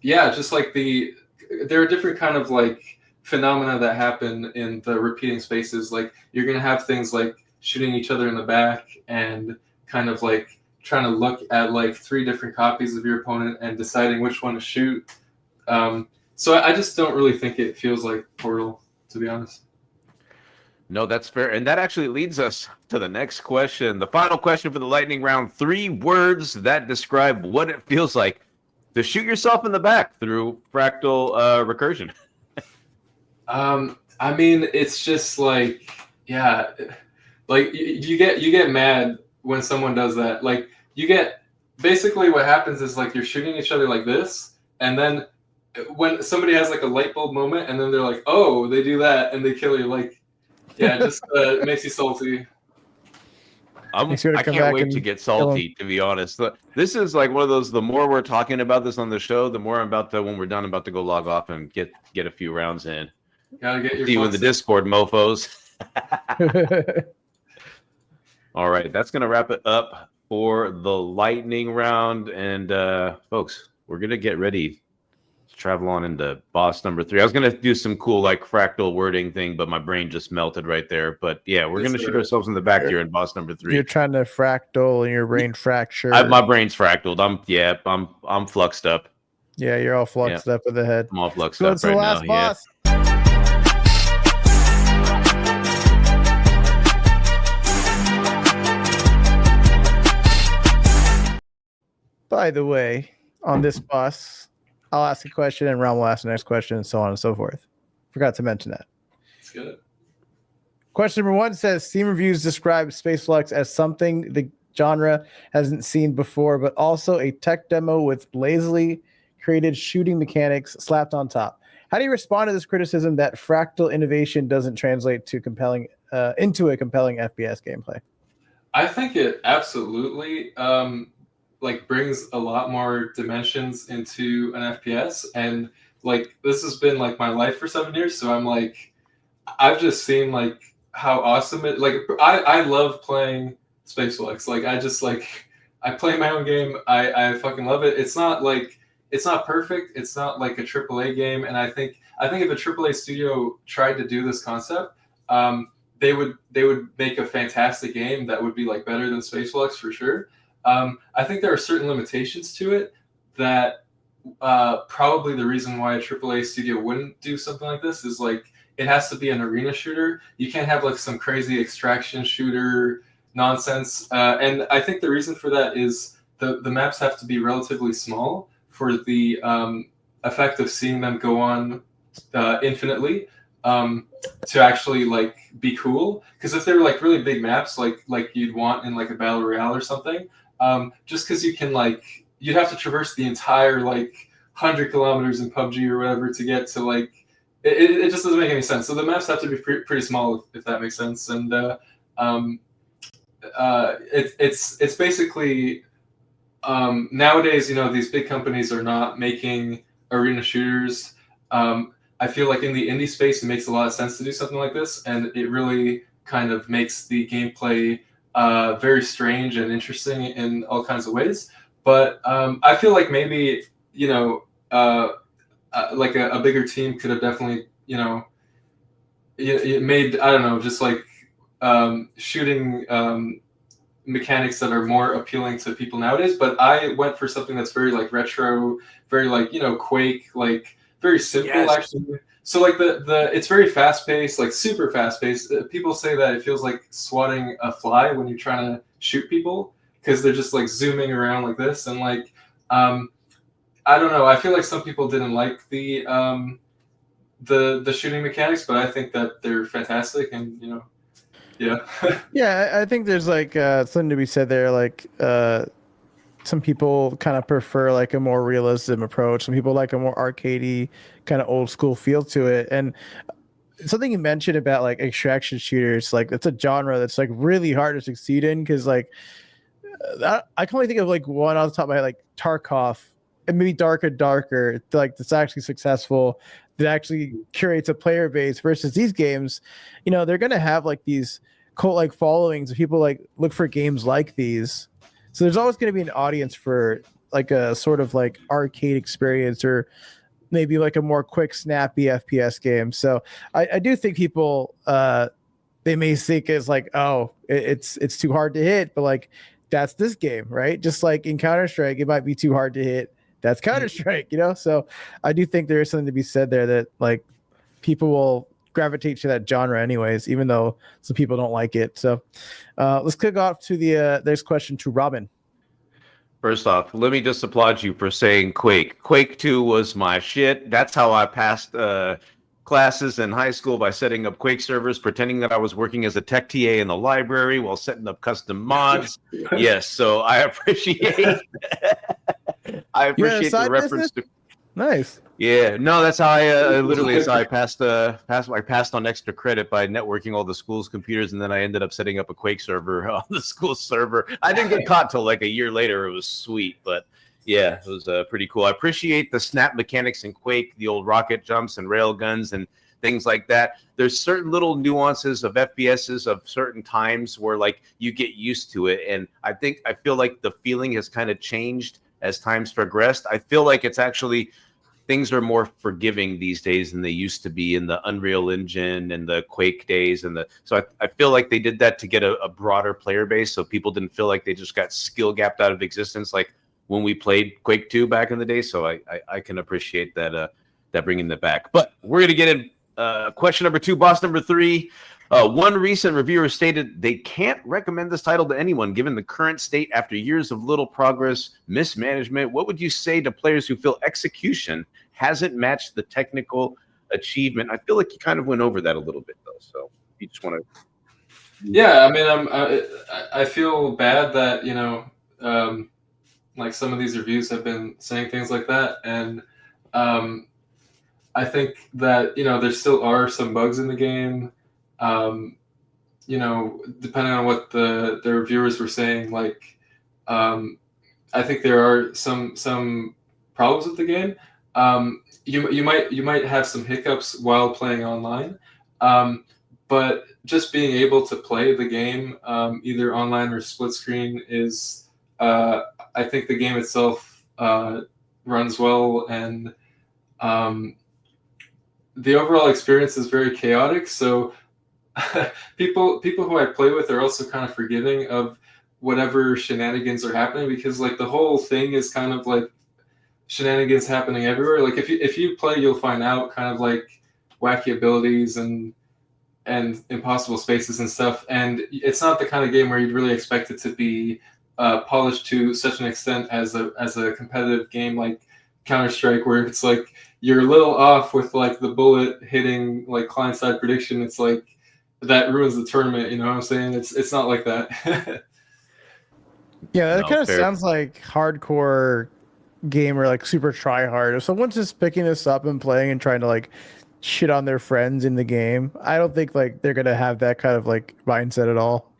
yeah, just like there are different kind of like phenomena that happen in the repeating spaces. Like you're gonna have things like shooting each other in the back and kind of like trying to look at like 3 different copies of your opponent and deciding which one to shoot. So I just don't really think it feels like Portal, to be honest. No, that's fair. And that actually leads us to the next question. The final question for the lightning round. 3 words that describe what it feels like to shoot yourself in the back through fractal recursion. I mean, it's just like, yeah, like you get mad when someone does that. Like basically what happens is like you're shooting each other like this, and then when somebody has like a light bulb moment, and then they're like, "Oh, they do that," and they kill you. Like, yeah, it just makes you salty. I can't wait to get salty, to be honest. This is like one of those, the more we're talking about this on the show, the more I'm about to, when we're done, about to go log off and get a few rounds in. Gotta get your see you in the Discord, mofos. All right, that's going to wrap it up for the lightning round. And folks, we're going to get ready to travel on into boss number 3. I was going to do some cool like fractal wording thing, but my brain just melted right there. But yeah, we're going to shoot ourselves in the back here in boss number 3. You're trying to fractal and your brain fractured. My brain's fractaled. I'm fluxed up. Yeah, you're all fluxed up with the head. I'm all fluxed up right now. Boss. Yeah. By the way, on this boss, I'll ask a question and Ron will ask the next question and so on and so forth. Forgot to mention that. That's good. Question number 1 says, Steam reviews describe spaceflux as something the genre hasn't seen before, but also a tech demo with lazily created shooting mechanics slapped on top. How do you respond to this criticism that fractal innovation doesn't translate to into a compelling FPS gameplay? I think it absolutely like brings a lot more dimensions into an FPS, and like this has been like my life for 7 years, so I'm like, I've just seen like how awesome it, like I love playing spaceflux. Like I play my own game. I fucking love it. It's not perfect. It's not like a AAA game, and I think if a AAA studio tried to do this concept, they would make a fantastic game that would be like better than spaceflux for sure. I think there are certain limitations to it that probably the reason why a AAA studio wouldn't do something like this is like it has to be an arena shooter. You can't have like some crazy extraction shooter nonsense. And I think the reason for that is the maps have to be relatively small for the effect of seeing them go on infinitely to actually like be cool. Because if they're like really big maps, like you'd want in like a battle royale or something, just because you can like, you'd have to traverse the entire like 100 kilometers in PUBG or whatever to get to like, it just doesn't make any sense. So the maps have to be pretty small, if that makes sense. And it's basically nowadays, you know, these big companies are not making arena shooters. I feel like in the indie space, it makes a lot of sense to do something like this, and it really kind of makes the gameplay very strange and interesting in all kinds of ways. But I feel like maybe, you know, like a bigger team could have definitely, you know, it made, I don't know, just like shooting mechanics that are more appealing to people nowadays. But I went for something that's very like retro, very like, you know, Quake, like very simple actually. So like the it's very fast paced, like super fast paced. People say that it feels like swatting a fly when you're trying to shoot people because they're just like zooming around like this, and like I don't know. I feel like some people didn't like the shooting mechanics, but I think that they're fantastic, and you know, yeah. Yeah, I think there's like something to be said there. Like some people kind of prefer like a more realism approach. Some people like a more arcadey kind of old school feel to it. And something you mentioned about like extraction shooters, like it's a genre that's like really hard to succeed in because like I can only think of like one off the top of my head, like Tarkov, and maybe Darker, like that's actually successful, that actually curates a player base versus these games. You know, they're gonna have like these cult like followings. People like look for games like these. So there's always going to be an audience for like a sort of like arcade experience or maybe like a more quick, snappy FPS game. So I do think people they may think it's like, oh, it's too hard to hit, but like that's this game, right? Just like in Counter-Strike, it might be too hard to hit. That's Counter-Strike, you know? So I do think there is something to be said there that like people will gravitate to that genre anyways, even though some people don't like it. So let's kick off to the next question to Robin. First off, let me just applaud you for saying Quake. Quake 2 was my shit. That's how I passed classes in high school, by setting up Quake servers, pretending that I was working as a tech TA in the library while setting up custom mods. Yes, so I appreciate the reference to Nice. Yeah, no, that's how I literally is how I passed on extra credit by networking all the school's computers, and then I ended up setting up a Quake server on the school server. I didn't get caught till like a year later. It was sweet, but yeah, it was pretty cool. I appreciate the snap mechanics in Quake, the old rocket jumps and rail guns and things like that. There's certain little nuances of FPSs of certain times where like you get used to it, and I feel like the feeling has kind of changed as time's progressed. I feel like it's actually things are more forgiving these days than they used to be in the Unreal Engine and the Quake days. So I feel like they did that to get a broader player base, so people didn't feel like they just got skill gapped out of existence like when we played Quake 2 back in the day. So I can appreciate that bringing that back. But we're gonna get in question number 2, boss number 3. One recent reviewer stated they can't recommend this title to anyone given the current state after years of little progress, mismanagement. What would you say to players who feel execution hasn't matched the technical achievement? I feel like you kind of went over that a little bit, though. So you just want to... Yeah, I mean, I feel bad that, like some of these reviews have been saying things like that. And I think that, there still are some bugs in the game. Depending on what the reviewers were saying, like, I think there are some problems with the game. You might have some hiccups while playing online, but just being able to play the game either online or split screen is, I think the game itself runs well, and the overall experience is very chaotic. So people who I play with are also kind of forgiving of whatever shenanigans are happening, because like the whole thing is kind of like shenanigans happening everywhere. Like if you play, you'll find out kind of like wacky abilities and impossible spaces and stuff. And it's not the kind of game where you'd really expect it to be polished to such an extent as a competitive game like Counter-Strike, where it's like you're a little off with like the bullet hitting like client-side prediction. It's like that ruins the tournament. You know what I'm saying? It's not like that. Yeah, that kind of fair. sounds like hardcore gamer, like super try hard. If someone's just picking this up and playing and trying to like shit on their friends in the game, I don't think like they're gonna have that kind of like mindset at all.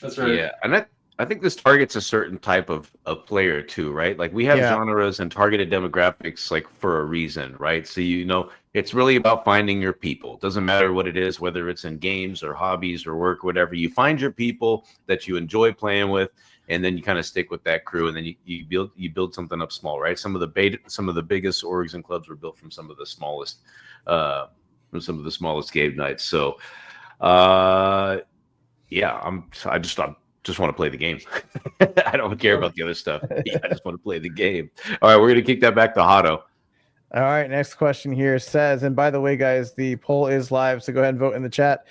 That's right. Yeah, and I think this targets a certain type of player too, right? Like we have genres and targeted demographics like for a reason, right? So it's really about finding your people. Doesn't matter what it is, whether it's in games or hobbies or work, whatever. You find your people that you enjoy playing with, and then you kind of stick with that crew, and then you build something up small, right? Some of the biggest orgs and clubs were built from some of the smallest game nights. So yeah, I just want to play the game. I don't care about the other stuff. Yeah, I just want to play the game. All right, we're going to kick that back to Hado. All right, next question here says, and by the way, guys, the poll is live, so go ahead and vote in the chat.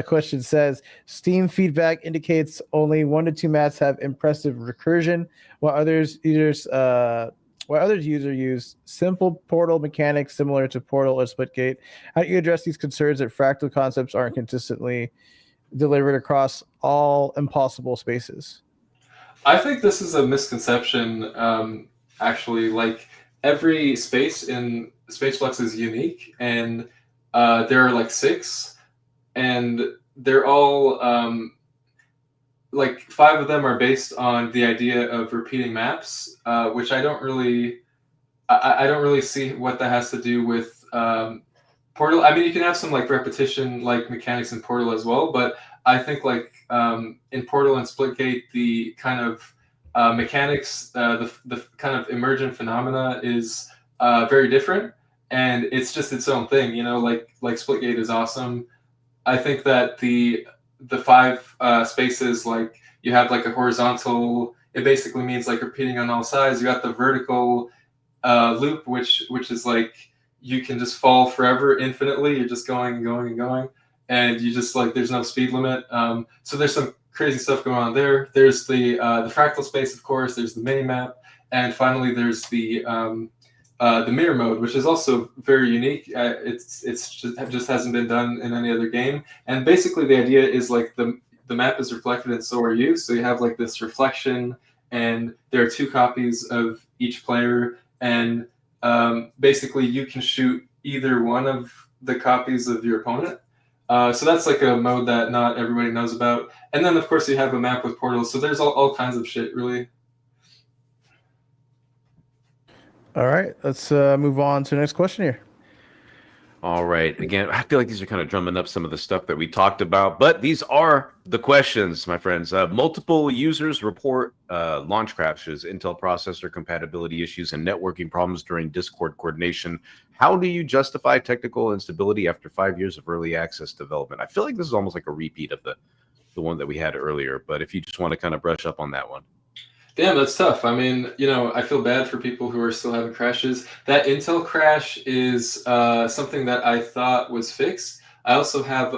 Question says, Steam feedback indicates only 1 to 2 maps have impressive recursion, while others users use simple portal mechanics similar to Portal or Splitgate. How do you address these concerns that fractal concepts aren't consistently delivered across all impossible spaces? I think this is a misconception. Actually, like every space in spaceflux is unique, and there are like 6, and they're all like 5 of them are based on the idea of repeating maps, which I don't really see what that has to do with Portal. I mean, you can have some like repetition like mechanics in Portal as well, but I think like in Portal and Splitgate, the kind of mechanics, the kind of emergent phenomena is very different, and it's just its own thing. Like Splitgate is awesome. I think that the 5 spaces, like you have like a horizontal, it basically means like repeating on all sides. You got the vertical loop, which is like you can just fall forever, infinitely. You're just going and going and going, and you just like there's no speed limit. So there's some crazy stuff going on there. There's the fractal space, of course. There's the mini map, and finally there's the mirror mode, which is also very unique. It's just hasn't been done in any other game. And basically the idea is like the map is reflected and so are you. So you have like this reflection, and there are 2 copies of each player, and basically you can shoot either one of the copies of your opponent. So that's like a mode that not everybody knows about. And then, of course, you have a map with portals. So there's all kinds of shit, really. All right, let's move on to the next question here. All right. Again, I feel like these are kind of drumming up some of the stuff that we talked about, but these are the questions, my friends. Multiple users report launch crashes, Intel processor compatibility issues, and networking problems during Discord coordination. How do you justify technical instability after 5 years of early access development? I feel like this is almost like a repeat of the one that we had earlier, but if you just want to kind of brush up on that one. Damn, that's tough. I mean, I feel bad for people who are still having crashes. That Intel crash is something that I thought was fixed. I also have,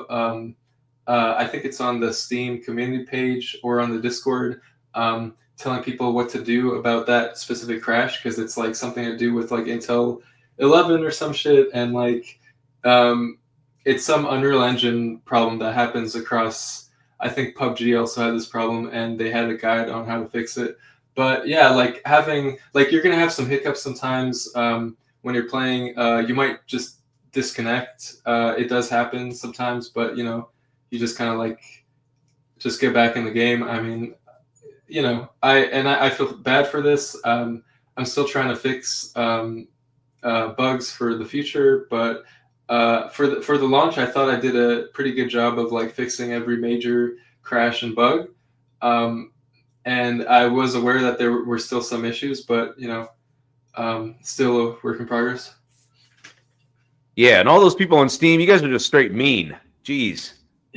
I think it's on the Steam community page or on the Discord, telling people what to do about that specific crash, because it's like something to do with like Intel 11 or some shit, and like it's some Unreal Engine problem that happens across. I think PUBG also had this problem, and they had a guide on how to fix it. But yeah, like you're gonna have some hiccups sometimes when you're playing. You might just disconnect. It does happen sometimes, but you just kind of like just get back in the game. I mean, I feel bad for this. I'm still trying to fix bugs for the future, but for the launch, I thought I did a pretty good job of like fixing every major crash and bug. And I was aware that there were still some issues, but still a work in progress. Yeah, and all those people on Steam, you guys are just straight mean. Jeez.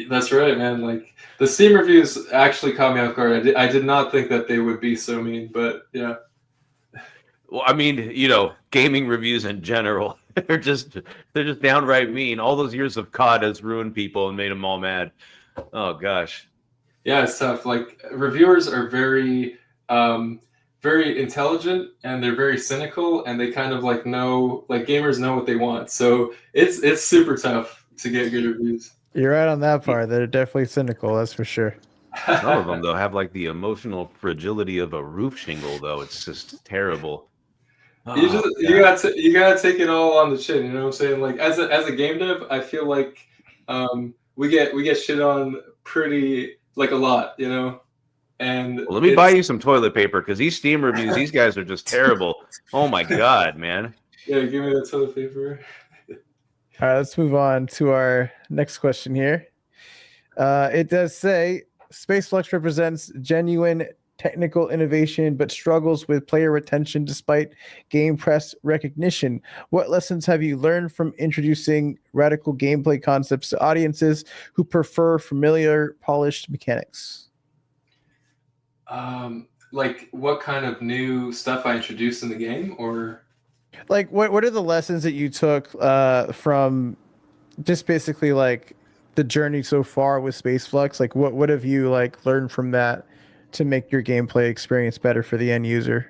That's right, man. Like the Steam reviews actually caught me off guard. I did not think that they would be so mean, but yeah. Well, I mean, gaming reviews in general, they're just downright mean. All those years of COD has ruined people and made them all mad. Oh gosh. Yeah, it's tough. Like reviewers are very, very intelligent, and they're very cynical, and they kind of like gamers know what they want. So it's super tough to get good reviews. You're right on that part. They're definitely cynical, that's for sure. Some of them though have like the emotional fragility of a roof shingle, though. It's just terrible. You gotta take it all on the chin. You know what I'm saying? Like as a game dev, I feel like we get shit on pretty like a lot, And well, let me buy you some toilet paper, because these Steam reviews, these guys are just terrible. Oh my god, man. Yeah, give me that toilet paper. All right, let's move on to our next question here. It does say spaceflux represents genuine technical innovation, but struggles with player retention despite game press recognition. What lessons have you learned from introducing radical gameplay concepts to audiences who prefer familiar, polished mechanics? Like what kind of new stuff I introduced in the game, or like what are the lessons that you took from just basically like the journey so far with spaceflux? Like what have you like learned from that to make your gameplay experience better for the end user?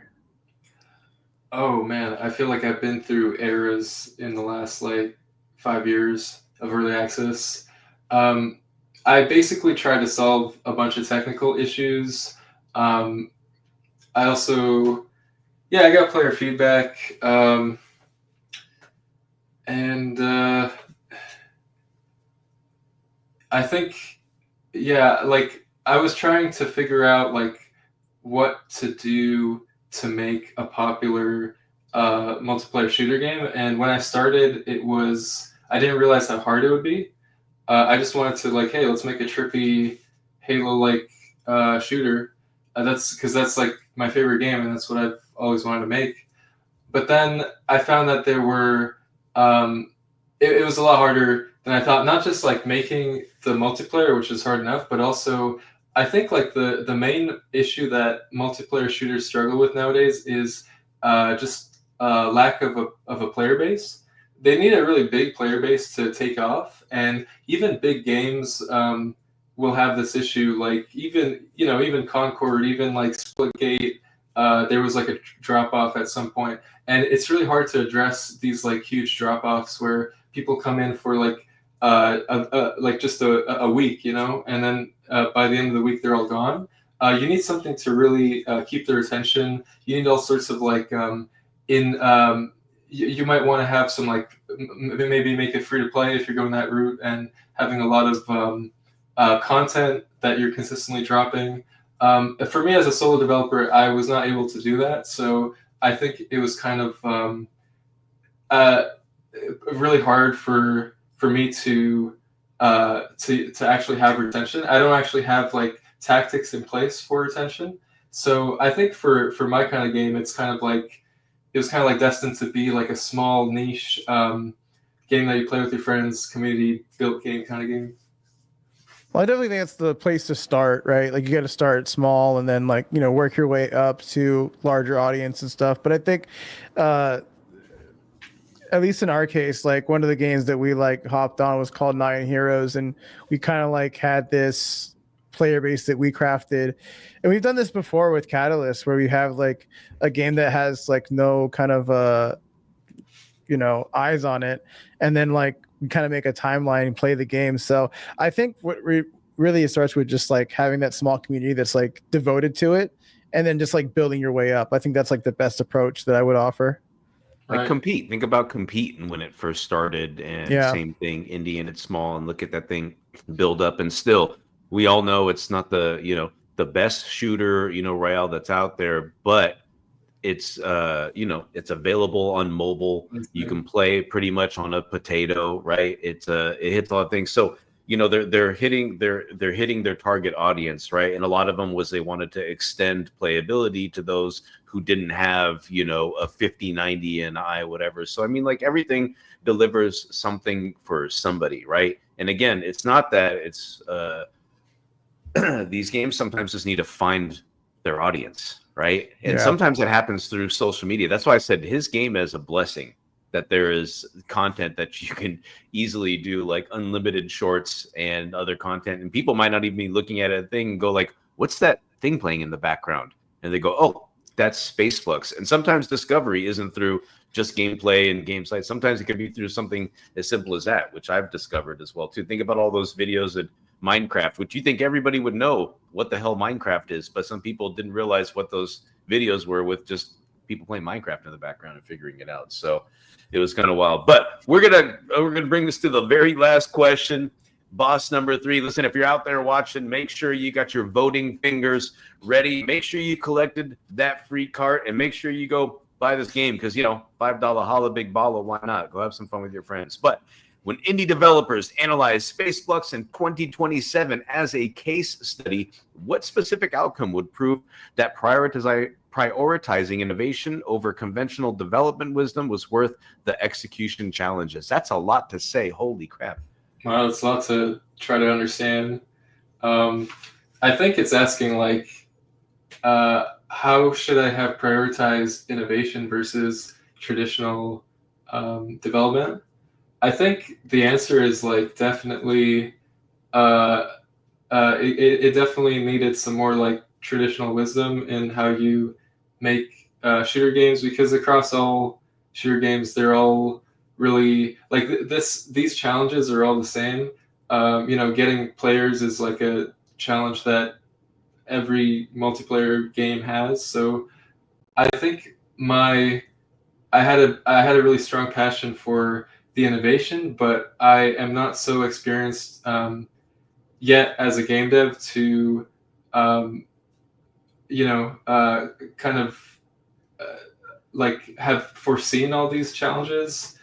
Oh man, I feel like I've been through eras in the last like 5 years of early access. I basically tried to solve a bunch of technical issues. I also, I got player feedback, and I think, like I was trying to figure out like what to do to make a popular multiplayer shooter game. And when I started, I didn't realize how hard it would be. I just wanted to like, hey, let's make a trippy Halo-like shooter. That's like my favorite game, and that's what I've always wanted to make. But then I found that there were, it was a lot harder than I thought. Not just like making the multiplayer, which is hard enough, but also I think like the main issue that multiplayer shooters struggle with nowadays is just lack of a player base. They need a really big player base to take off, and even big games will have this issue. Like even Concord, even like Splitgate, there was like a drop off at some point, and it's really hard to address these like huge drop offs where people come in for like just a week, and then by the end of the week they're all gone. You need something to really keep their attention. You need all sorts of like you might want to have some like maybe make it free to play if you're going that route, and having a lot of content that you're consistently dropping. For me as a solo developer, I was not able to do that, so I think it was kind of really hard for me to actually have retention. I don't actually have like tactics in place for retention. So I think for my kind of game, it's kind of like it was kind of like destined to be like a small niche game that you play with your friends, community built game kind of game. Well, I definitely think that's the place to start, right? Like you got to start small and then like, you know, work your way up to larger audience and stuff. But I think at least in our case, like one of the games that we like hopped on was called Nine Heroes, and we kind of like had this player base that we crafted. And we've done this before with Catalyst, where we have like a game that has like no kind of you know, eyes on it, and then like we kind of make a timeline and play the game. So I think what really it starts with just like having that small community that's like devoted to it, and then just like building your way up. I think that's like the best approach that I would offer. Like Right. compete. Think about competing when it first started, and Yeah. same thing, indie and it's small, and look at that thing build up. And still, we all know it's not the, you know, the best shooter, you know, royale that's out there, but it's you know, it's available on mobile. You can play pretty much on a potato, right? It hits a lot of things. So, you know, they're hitting their target audience, right? And a lot of them was they wanted to extend playability to those who didn't have, you know, a 5090 and whatever. So I mean, like everything delivers something for somebody, right? And again, it's not that it's these games sometimes just need to find their audience, right? And Yeah. sometimes it happens through social media. That's why I said his game is a blessing, that there is content that you can easily do, like unlimited shorts and other content, and people might not even be looking at a thing and go like, what's that thing playing in the background? And they go, oh, that's spaceflux. And sometimes discovery isn't through just gameplay and game sites. Sometimes it could be through something as simple as that, which I've discovered as well too. Think about all those videos at Minecraft, which you think everybody would know what the hell Minecraft is, but some people didn't realize what those videos were, with just people playing Minecraft in the background and figuring it out. So it was kind of wild. But we're gonna bring this to the very last question. Boss number 3. Listen, if you're out there watching, make sure you got your voting fingers ready. Make sure you collected that free cart, and make sure you go buy this game, because, you know, $5 holla big baller, why not? Go have some fun with your friends. But when indie developers analyze spaceflux in 2027 as a case study, what specific outcome would prove that prioritizing innovation over conventional development wisdom was worth the execution challenges? That's a lot to say. Holy crap. Wow, it's a lot to try to understand. I think it's asking like, how should I have prioritized innovation versus traditional development? I think the answer is like definitely, it definitely needed some more like traditional wisdom in how you make shooter games, because across all shooter games, they're all really like these challenges are all the same. You know, getting players is like a challenge that every multiplayer game has. So I think I had a really strong passion for the innovation, but I am not so experienced yet as a game dev to you know, kind of like have foreseen all these challenges.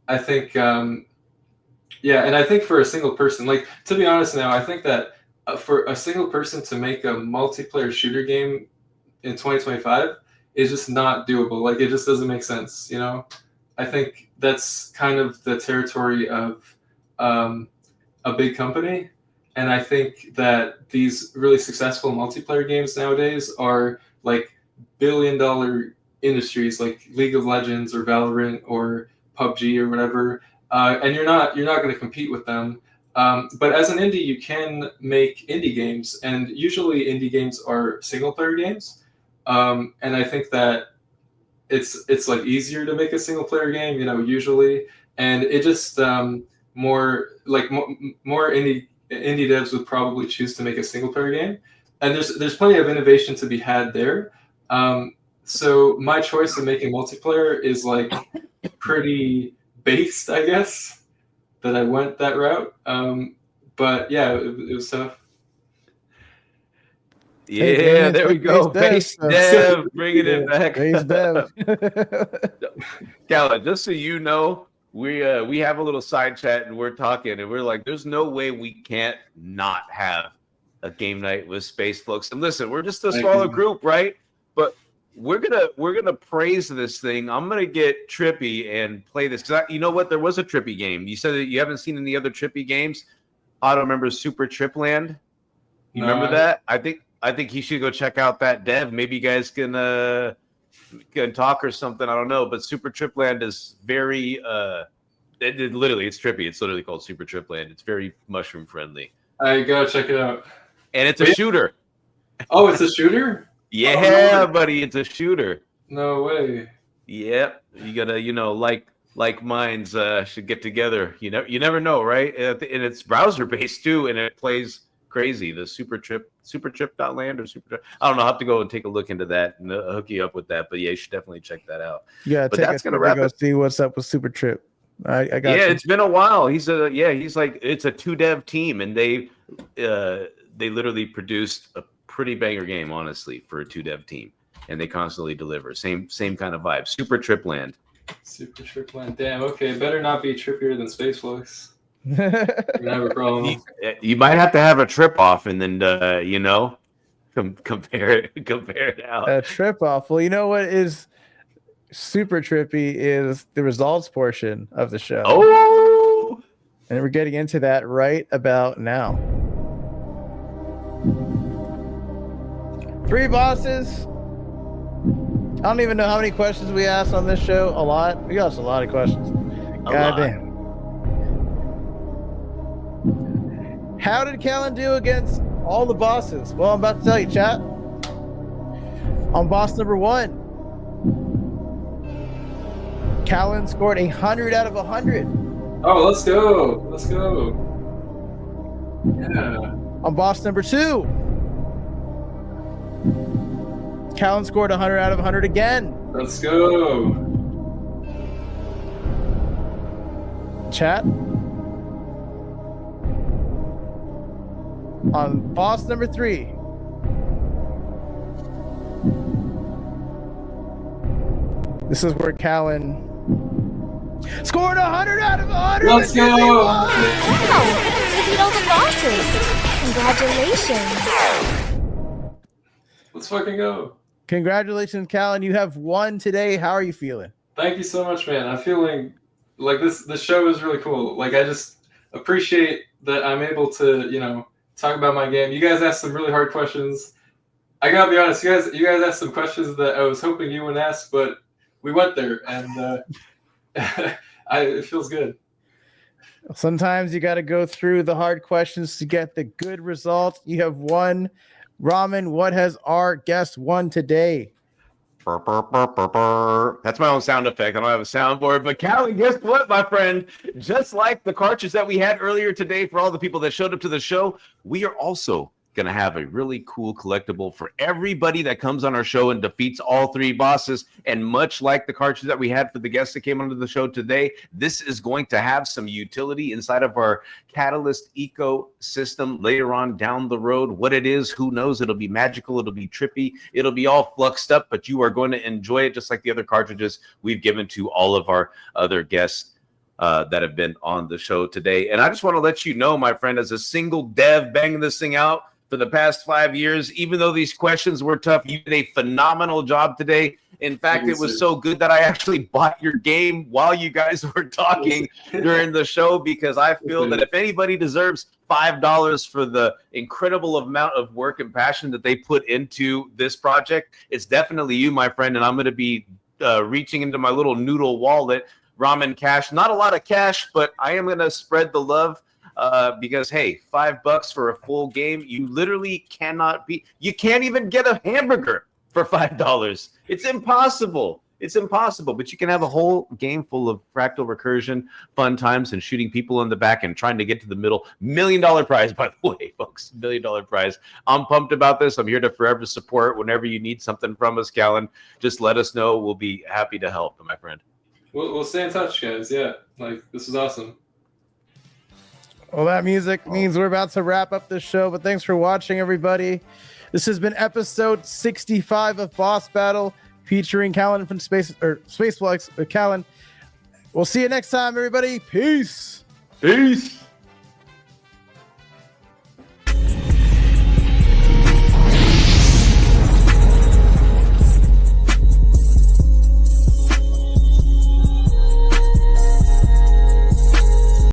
I think yeah, and I think for a single person, like to be honest now, I think that for a single person to make a multiplayer shooter game in 2025 is just not doable. Like it just doesn't make sense, you know? I think that's kind of the territory of a big company. And I think that these really successful multiplayer games nowadays are like billion-dollar industries, like League of Legends or Valorant or PUBG or whatever. And you're not going to compete with them. But as an indie, you can make indie games, and usually indie games are single-player games. And I think that it's like easier to make a single-player game, you know, usually, and it just more indie devs would probably choose to make a single-player game, and there's plenty of innovation to be had there. So my choice of making multiplayer is like pretty based, I guess, that I went that route. But yeah, it was tough. Yeah, Hey, Damien there we said go. base Base dev. dev, bringing it back. Base dev. Kala, just so you know, we have a little side chat and we're talking and we're like, there's no way we can't not have a game night with spaceflux. And listen, we're just a smaller group, right? But we're gonna praise this thing. I'm gonna get Trippy and play this because you know what? There was a Trippy game. You said that you haven't seen any other Trippy games. I don't remember Super Tripland. You remember that? I think he should go check out that dev. Maybe you guys can talk or something. I don't know. But Super Tripland is very literally it's trippy. It's literally called Super Tripland. It's very mushroom friendly. I gotta check it out. And it's a shooter. Oh, it's a shooter? Yeah, buddy, it's a shooter. No way. Yep. You gotta, like minds should get together. You never know, right? And it's browser based too, and it plays crazy. The supertrip.land or super. I don't know. I'll have to go and take a look into that and hook you up with that. But yeah, you should definitely check that out. Yeah, but that's gonna wrap it. See what's up with Super Trip. I got. Yeah, you. it's been a while. He's like it's a 2-dev team, and they literally produced a pretty banger game, honestly, for a 2-dev team, and they constantly deliver. Same kind of vibe. Super Tripland. Super Tripland. Damn. Okay, it better not be trippier than spaceflux. You have a problem. You might have to have a trip off, and then compare it out. A trip off. Well, you know what is super trippy is the results portion of the show. Oh, and we're getting into that right about now. 3 bosses. I don't even know how many questions we asked on this show. A lot. We asked a lot of questions. Goddamn. How did Callan do against all the bosses? Well, I'm about to tell you, chat. On boss number 1, Callan scored 100 out of 100. Oh, let's go. Let's go. Yeah. On boss number 2, Callan scored 100 out of 100 again. Let's go. Chat. On boss number 3, this is where Callan scored 100 out of 100. Let's go. Wow, you beat all the bosses. Congratulations. Let's fucking go. Congratulations, Callan. You have won today. How are you feeling? Thank you so much, man. I'm feeling like this show is really cool. Like, I just appreciate that I'm able to, talk about my game. You guys asked some really hard questions. I gotta be honest, you guys asked some questions that I was hoping you wouldn't ask, but we went there, and it feels good. Sometimes you got to go through the hard questions to get the good results. You have won. Ramen, what has our guest won today? Burr, burr, burr, burr, burr. That's my own sound effect. I don't have a soundboard, but Callie, guess what, my friend? Just like the cartridge that we had earlier today for all the people that showed up to the show, we are also going to have a really cool collectible for everybody that comes on our show and defeats all 3 bosses. And much like the cartridge that we had for the guests that came onto the show today, this is going to have some utility inside of our Catalyst ecosystem later on down the road. What it is, who knows? It'll be magical. It'll be trippy. It'll be all fluxed up, but you are going to enjoy it just like the other cartridges we've given to all of our other guests that have been on the show today. And I just want to let you know, my friend, as a single dev banging this thing out for the past 5 years, even though these questions were tough, you did a phenomenal job today. In fact, it was so good that I actually bought your game while you guys were talking during the show, because I feel that if anybody deserves $5 for the incredible amount of work and passion that they put into this project, it's definitely you, my friend. And I'm going to be reaching into my little noodle wallet, Ramen Cash. Not a lot of cash, but I am going to spread the love. Because hey, $5 for a full game, you literally cannot you can't even get a hamburger for $5. It's impossible. It's impossible, but you can have a whole game full of fractal recursion, fun times, and shooting people in the back and trying to get to the middle. $1 million prize, by the way, folks. $1 million prize. I'm pumped about this. I'm here to forever support. Whenever you need something from us, Callan, just let us know. We'll be happy to help, my friend. We'll stay in touch, guys. Yeah, like this is awesome. Well, that music means we're about to wrap up the show, but thanks for watching, everybody. This has been episode 65 of Boss Battle, featuring Callan from spaceflux. Callan, we'll see you next time, everybody. Peace. Peace.